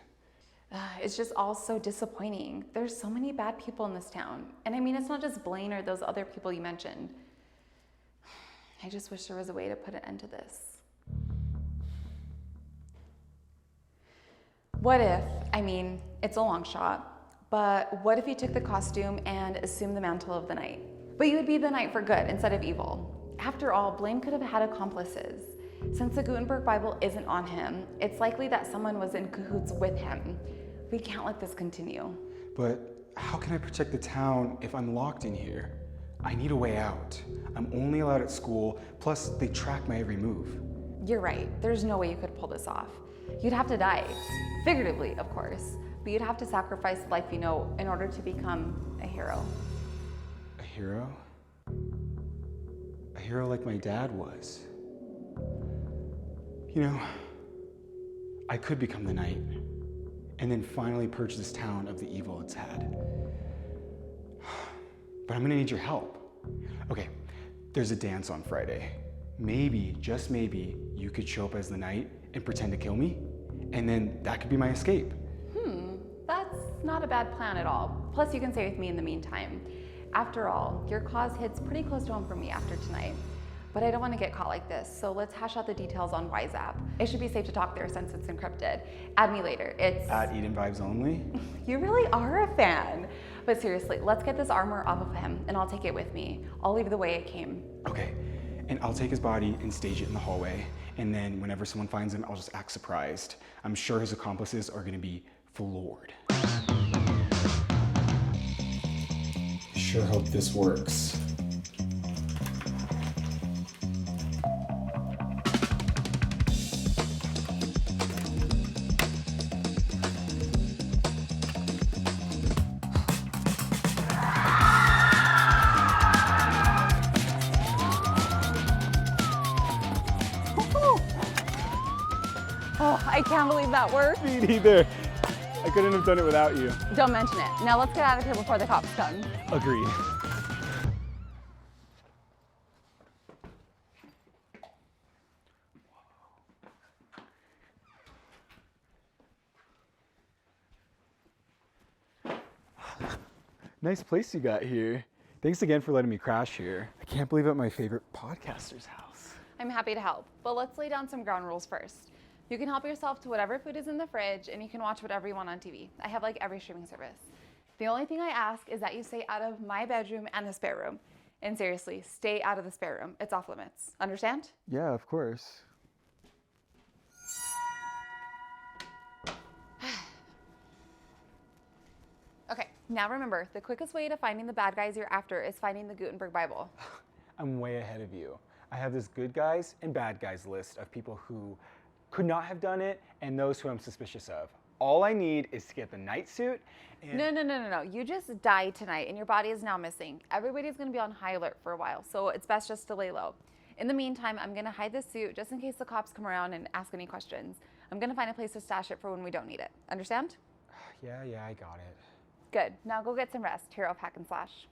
It's just all so disappointing. There's so many bad people in this town. And I mean, it's not just Blaine or those other people you mentioned. I just wish there was a way to put an end to this. What if, I mean, it's a long shot, but what if you took the costume and assumed the mantle of the knight? But you would be the knight for good instead of evil. After all, Blaine could have had accomplices. Since the Gutenberg Bible isn't on him, it's likely that someone was in cahoots with him. We can't let this continue. But how can I protect the town if I'm locked in here? I need a way out. I'm only allowed at school, plus they track my every move. You're right, there's no way you could pull this off. You'd have to die, figuratively, of course, but you'd have to sacrifice the life you know in order to become a hero. A hero? A hero like my dad was. You know, I could become the knight, and then finally purge this town of the evil it's had. But I'm gonna need your help. Okay, there's a dance on Friday. Maybe, just maybe, you could show up as the knight and pretend to kill me, and then that could be my escape. That's not a bad plan at all. Plus, you can stay with me in the meantime. After all, your cause hits pretty close to home for me after tonight. But I don't want to get caught like this, so let's hash out the details on WhatsApp. It should be safe to talk there since it's encrypted. Add me later. It's At Eden Vibes Only? You really are a fan. But seriously, let's get this armor off of him, and I'll take it with me. I'll leave the way it came. Okay, and I'll take his body and stage it in the hallway, and then whenever someone finds him, I'll just act surprised. I'm sure his accomplices are gonna be floored. sure hope this works. Oh, I can't believe that worked. Me neither. I couldn't have done it without you. Don't mention it. Now let's get out of here before the cops come. Agreed. Nice place you got here. Thanks again for letting me crash here. I can't believe I'm at my favorite podcaster's house. I'm happy to help, but let's lay down some ground rules first. You can help yourself to whatever food is in the fridge, and you can watch whatever you want on TV. I have like every streaming service. The only thing I ask is that you stay out of my bedroom and the spare room. And seriously, stay out of the spare room. It's off limits. Understand? Yeah, of course. Okay, now remember, the quickest way to finding the bad guys you're after is finding the Gutenberg Bible. I'm way ahead of you. I have this good guys and bad guys list of people who could not have done it and those who I'm suspicious of. All I need is to get the night suit and... No. You just died tonight and your body is now missing. Everybody's gonna be on high alert for a while, so it's best just to lay low. In the meantime, I'm gonna hide the suit just in case the cops come around and ask any questions. I'm gonna find a place to stash it for when we don't need it. Understand? Yeah, I got it. Good. Now go get some rest. Hero of Hack and Slash.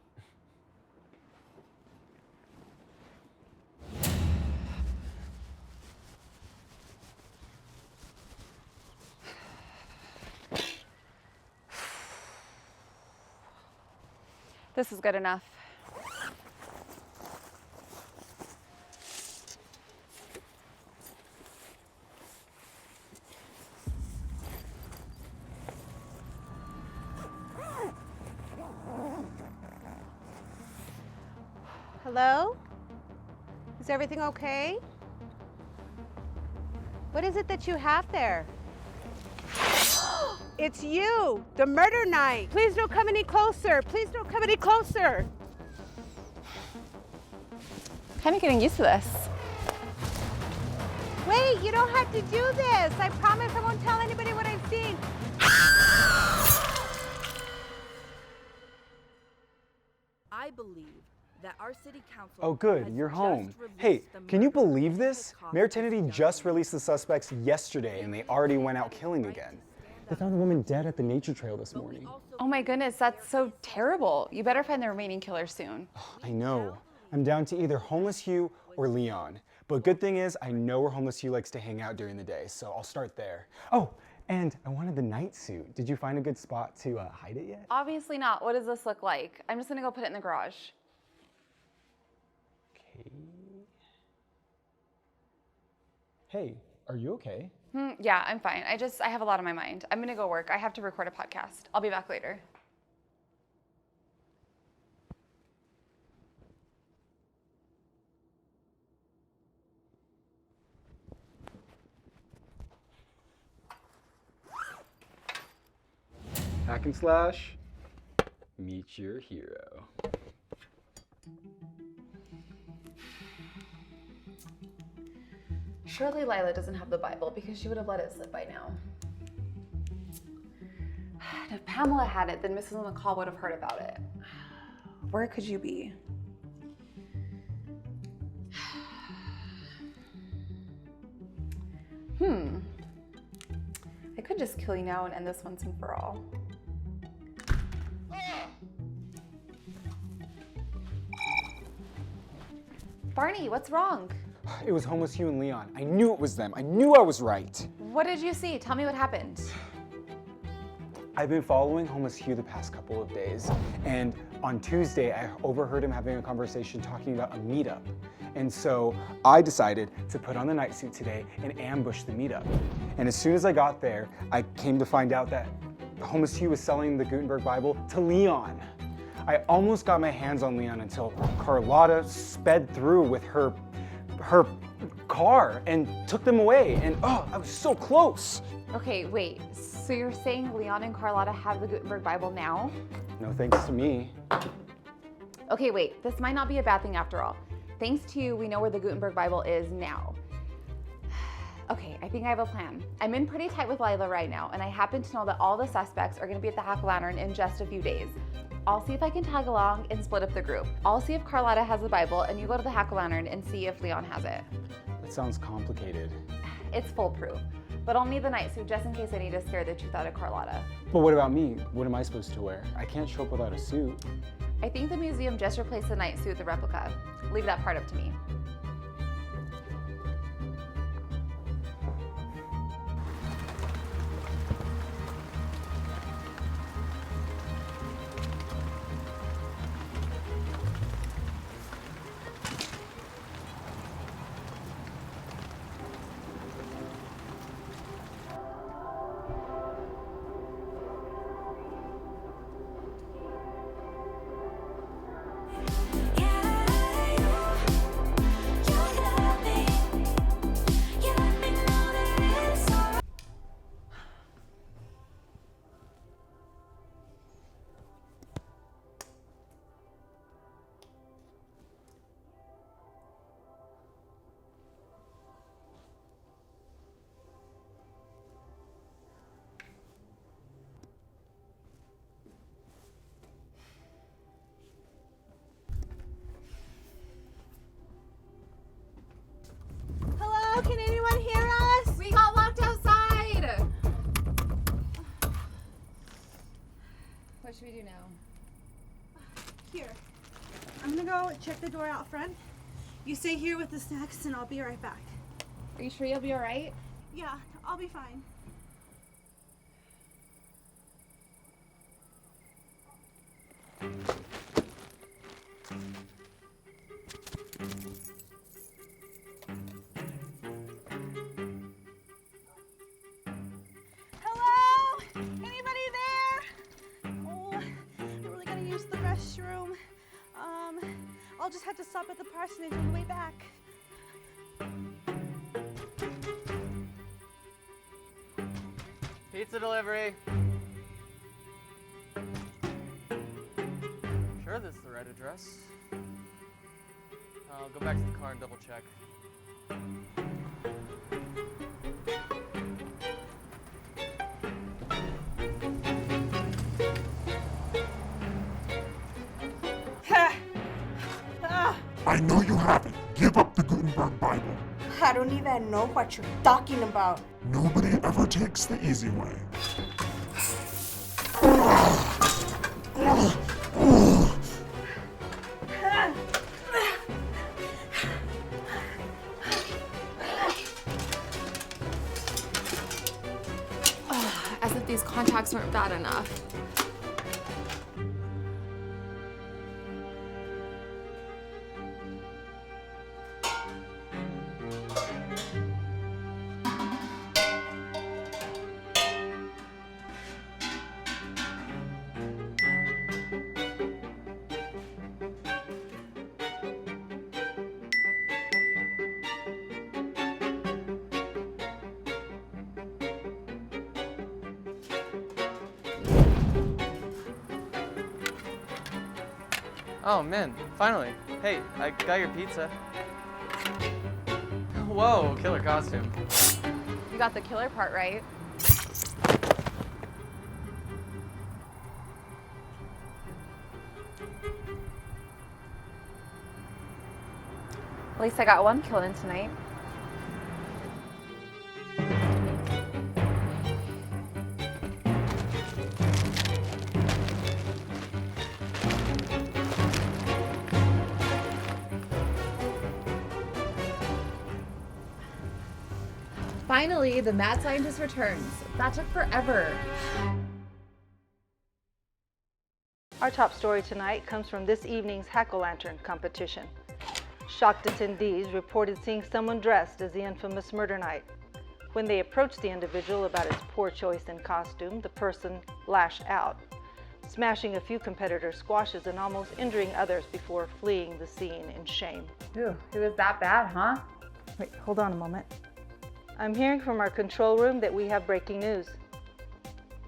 This is good enough. Hello? Is everything okay? What is it that you have there? It's you, the murder knight. Please don't come any closer. Please don't come any closer. Kind of getting used to this. Wait, you don't have to do this. I promise I won't tell anybody what I've seen. I believe that our city council. Oh good, you're home. Hey, can you believe this? Mayor Kennedy just released the suspects yesterday and they already went out killing again. They found a woman dead at the nature trail this morning. Oh my goodness, that's so terrible. You better find the remaining killers soon. I know. I'm down to either Homeless Hugh or Leon. But good thing is, I know where Homeless Hugh likes to hang out during the day, so I'll start there. Oh, and I wanted the night suit. Did you find a good spot to hide it yet? Obviously not. What does this look like? I'm just gonna go put it in the garage. Okay. Hey, are you okay? Yeah, I'm fine. I have a lot on my mind. I'm gonna go work. I have to record a podcast. I'll be back later. Hack and slash, meet your hero. Surely Lila doesn't have the Bible because she would have let it slip by now. And if Pamela had it, then Mrs. McCall would have heard about it. Where could you be? I could just kill you now and end this once and for all. Barney, what's wrong? It was Homeless Hugh and Leon. I knew it was them. I knew I was right. What did you see? Tell me what happened. I've been following Homeless Hugh the past couple of days, and on Tuesday I overheard him having a conversation talking about a meetup. And so I decided to put on the night suit today and ambush the meetup. And as soon as I got there, I came to find out that Homeless Hugh was selling the Gutenberg Bible to Leon. I almost got my hands on Leon until Carlotta sped through with her car and took them away. And oh, I was so close. Okay, wait. So you're saying Leon and Carlotta have the Gutenberg Bible now? No thanks to me. Okay, wait, this might not be a bad thing after all. Thanks to you, we know where the Gutenberg Bible is now. Okay, I think I have a plan. I'm in pretty tight with Lila right now, and I happen to know that all the suspects are gonna be at the Hack-O-Lantern in just a few days. I'll see if I can tag along and split up the group. I'll see if Carlotta has the Bible, and you go to the Hack-O-Lantern and see if Leon has it. That sounds complicated. It's foolproof, but I'll need the night suit just in case I need to scare the truth out of Carlotta. But what about me? What am I supposed to wear? I can't show up without a suit. I think the museum just replaced the night suit with the replica. Leave that part up to me. Hello, can anyone hear us? We got locked outside! What should we do now? Here. I'm gonna go check the door out front. You stay here with the snacks and I'll be right back. Are you sure you'll be alright? Yeah, I'll be fine. Hello? Anybody there? Oh, I'm really gonna use the restroom. I'll just have to stop at the parsonage on the way back. Pizza delivery. Sure this is the right address. I'll go back to the car and double check. I know you haven't. Give up the Gutenberg Bible. I don't even know what you're talking about. Nobody ever takes the easy way. As if these contacts weren't bad enough. Oh man, finally. Hey, I got your pizza. Whoa, killer costume. You got the killer part right. At least I got one kill in tonight. Finally, the mad scientist returns. That took forever. Our top story tonight comes from this evening's Hack-O-Lantern competition. Shocked attendees reported seeing someone dressed as the infamous Murder Knight. When they approached the individual about his poor choice in costume, the person lashed out, smashing a few competitors' squashes and almost injuring others before fleeing the scene in shame. Ooh, it was that bad, huh? Wait, hold on a moment. I'm hearing from our control room that we have breaking news.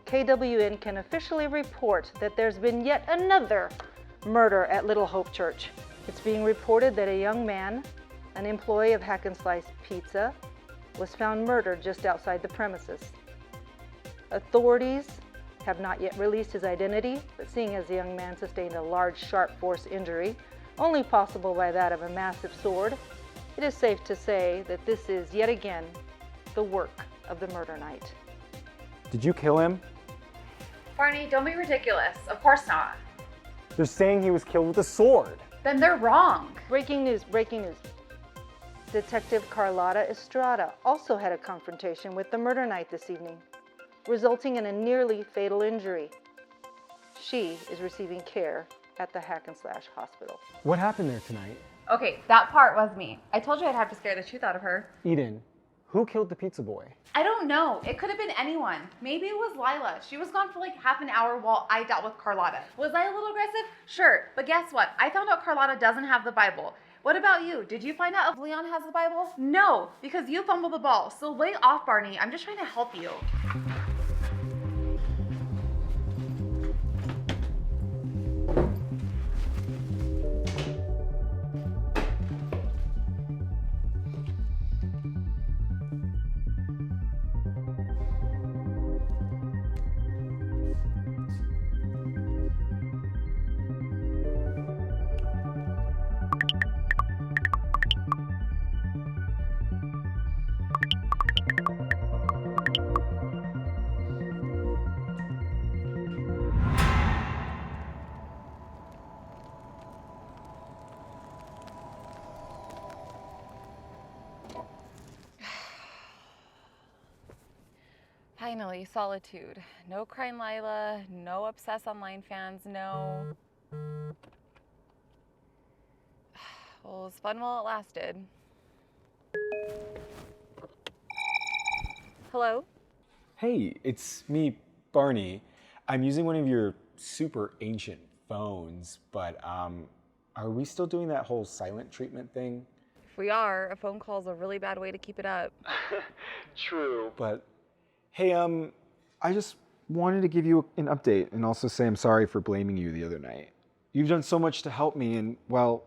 KWN can officially report that there's been yet another murder at Little Hope Church. It's being reported that a young man, an employee of Hack and Slice Pizza, was found murdered just outside the premises. Authorities have not yet released his identity, but seeing as the young man sustained a large sharp force injury, only possible by that of a massive sword, it is safe to say that this is yet again the work of the murder night. Did you kill him? Barney, don't be ridiculous. Of course not. They're saying he was killed with a sword. Then they're wrong. Breaking news, breaking news. Detective Carlotta Estrada also had a confrontation with the murder night this evening, resulting in a nearly fatal injury. She is receiving care at the Hack and Slash Hospital. What happened there tonight? Okay, that part was me. I told you I'd have to scare the truth out of her. Eden, who killed the pizza boy? I don't know. It could have been anyone. Maybe it was Lila. She was gone for like half an hour while I dealt with Carlotta. Was I a little aggressive? Sure. But guess what? I found out Carlotta doesn't have the Bible. What about you? Did you find out if Leon has the Bible? No, because you fumbled the ball. So lay off, Barney. I'm just trying to help you. Finally, solitude. No crying Lila, no obsessed online fans, no... Well, it was fun while it lasted. Hello? Hey, it's me, Barney. I'm using one of your super ancient phones, but are we still doing that whole silent treatment thing? If we are, a phone call's a really bad way to keep it up. True. But hey, I just wanted to give you an update and also say I'm sorry for blaming you the other night. You've done so much to help me, and well,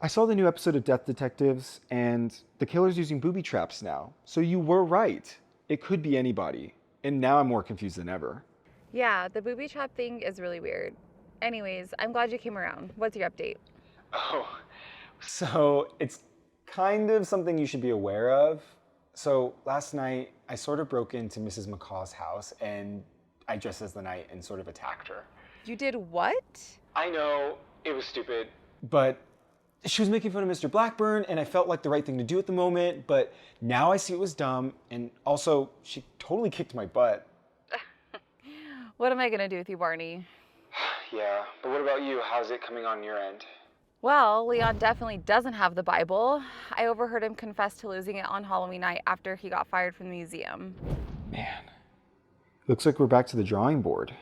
I saw the new episode of Death Detectives, and the killer's using booby traps now. So you were right. It could be anybody. And now I'm more confused than ever. Yeah, the booby trap thing is really weird. Anyways, I'm glad you came around. What's your update? Oh, so it's kind of something you should be aware of. So last night, I sort of broke into Mrs. McCaw's house, and I dressed as the knight and sort of attacked her. You did what? I know, it was stupid. But she was making fun of Mr. Blackburn, and I felt like the right thing to do at the moment, but now I see it was dumb, and also, she totally kicked my butt. What am I gonna do with you, Barney? Yeah, but what about you? How's it coming on your end? Well, Leon definitely doesn't have the Bible. I overheard him confess to losing it on Halloween night after he got fired from the museum. Man, looks like we're back to the drawing board.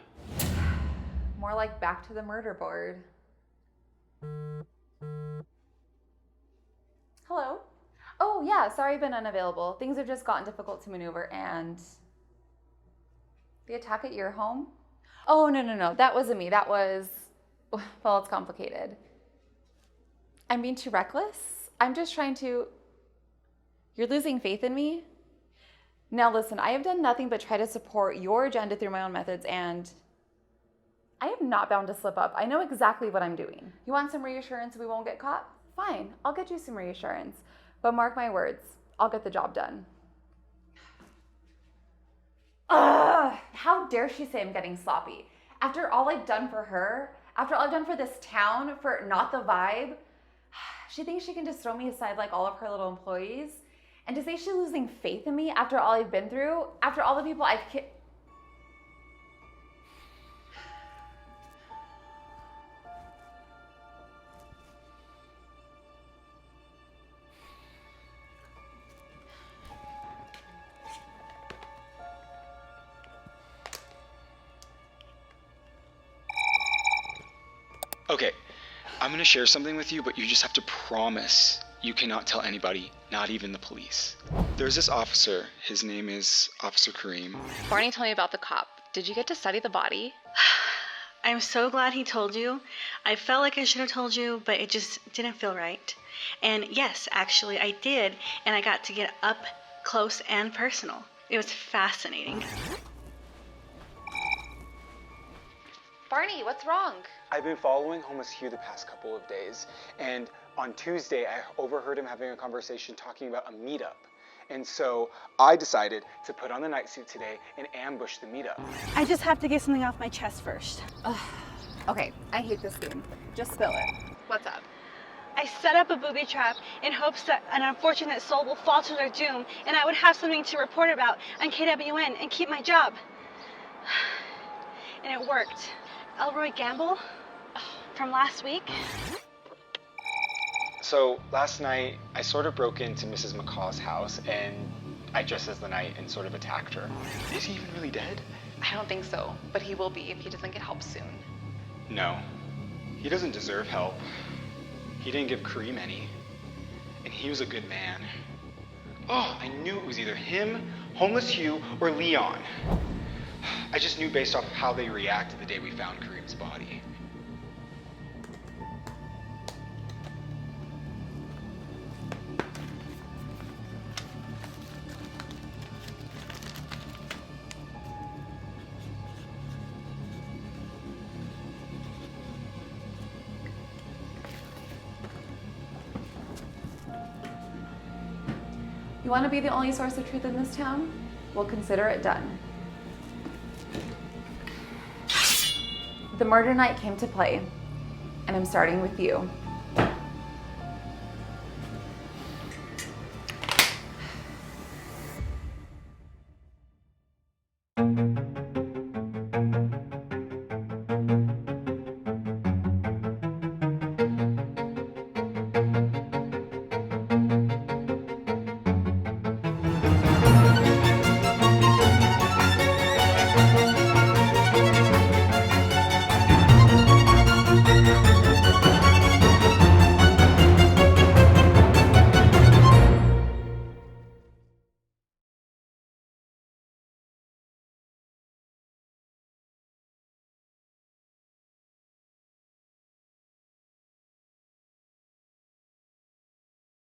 More like back to the murder board. Hello? Oh yeah, sorry I've been unavailable. Things have just gotten difficult to maneuver, and... The attack at your home? Oh, no, that wasn't me. That was... Well, it's complicated. I'm being too reckless? I'm just trying to... You're losing faith in me? Now listen, I have done nothing but try to support your agenda through my own methods, and I am not bound to slip up. I know exactly what I'm doing. You want some reassurance we won't get caught? Fine, I'll get you some reassurance. But mark my words, I'll get the job done. Ugh! How dare she say I'm getting sloppy? After all I've done for her, after all I've done for this town, for not the vibe, she thinks she can just throw me aside like all of her little employees? And to say she's losing faith in me after all I've been through, after all the people I've Okay, I'm gonna share something with you, but you just have to promise you cannot tell anybody, not even the police. There's this officer, his name is Officer Kareem. Barney told me about the cop. Did you get to study the body? I'm so glad he told you. I felt like I should have told you, but it just didn't feel right. And yes, actually, I did, and I got to get up close and personal. It was fascinating. Barney, what's wrong? I've been following homeless Hugh the past couple of days, and on Tuesday I overheard him having a conversation talking about a meetup. And so I decided to put on the night suit today and ambush the meetup. I just have to get something off my chest first. Okay, I hate this game. Just spill it. What's up? I set up a booby trap in hopes that an unfortunate soul will fall to their doom and I would have something to report about on KWN and keep my job. And it worked. Elroy Gamble from last week. So last night I sort of broke into Mrs. McCaw's house and I dressed as the knight and sort of attacked her. Is he even really dead? I don't think so, but he will be if he doesn't get help soon. No, he doesn't deserve help. He didn't give Kareem any, and he was a good man. Oh, I knew it was either him, Homeless Hugh, or Leon. I just knew based off how they reacted the day we found Kareem's body. You want to be the only source of truth in this town? Well, consider it done. The murder night came to play, and I'm starting with you.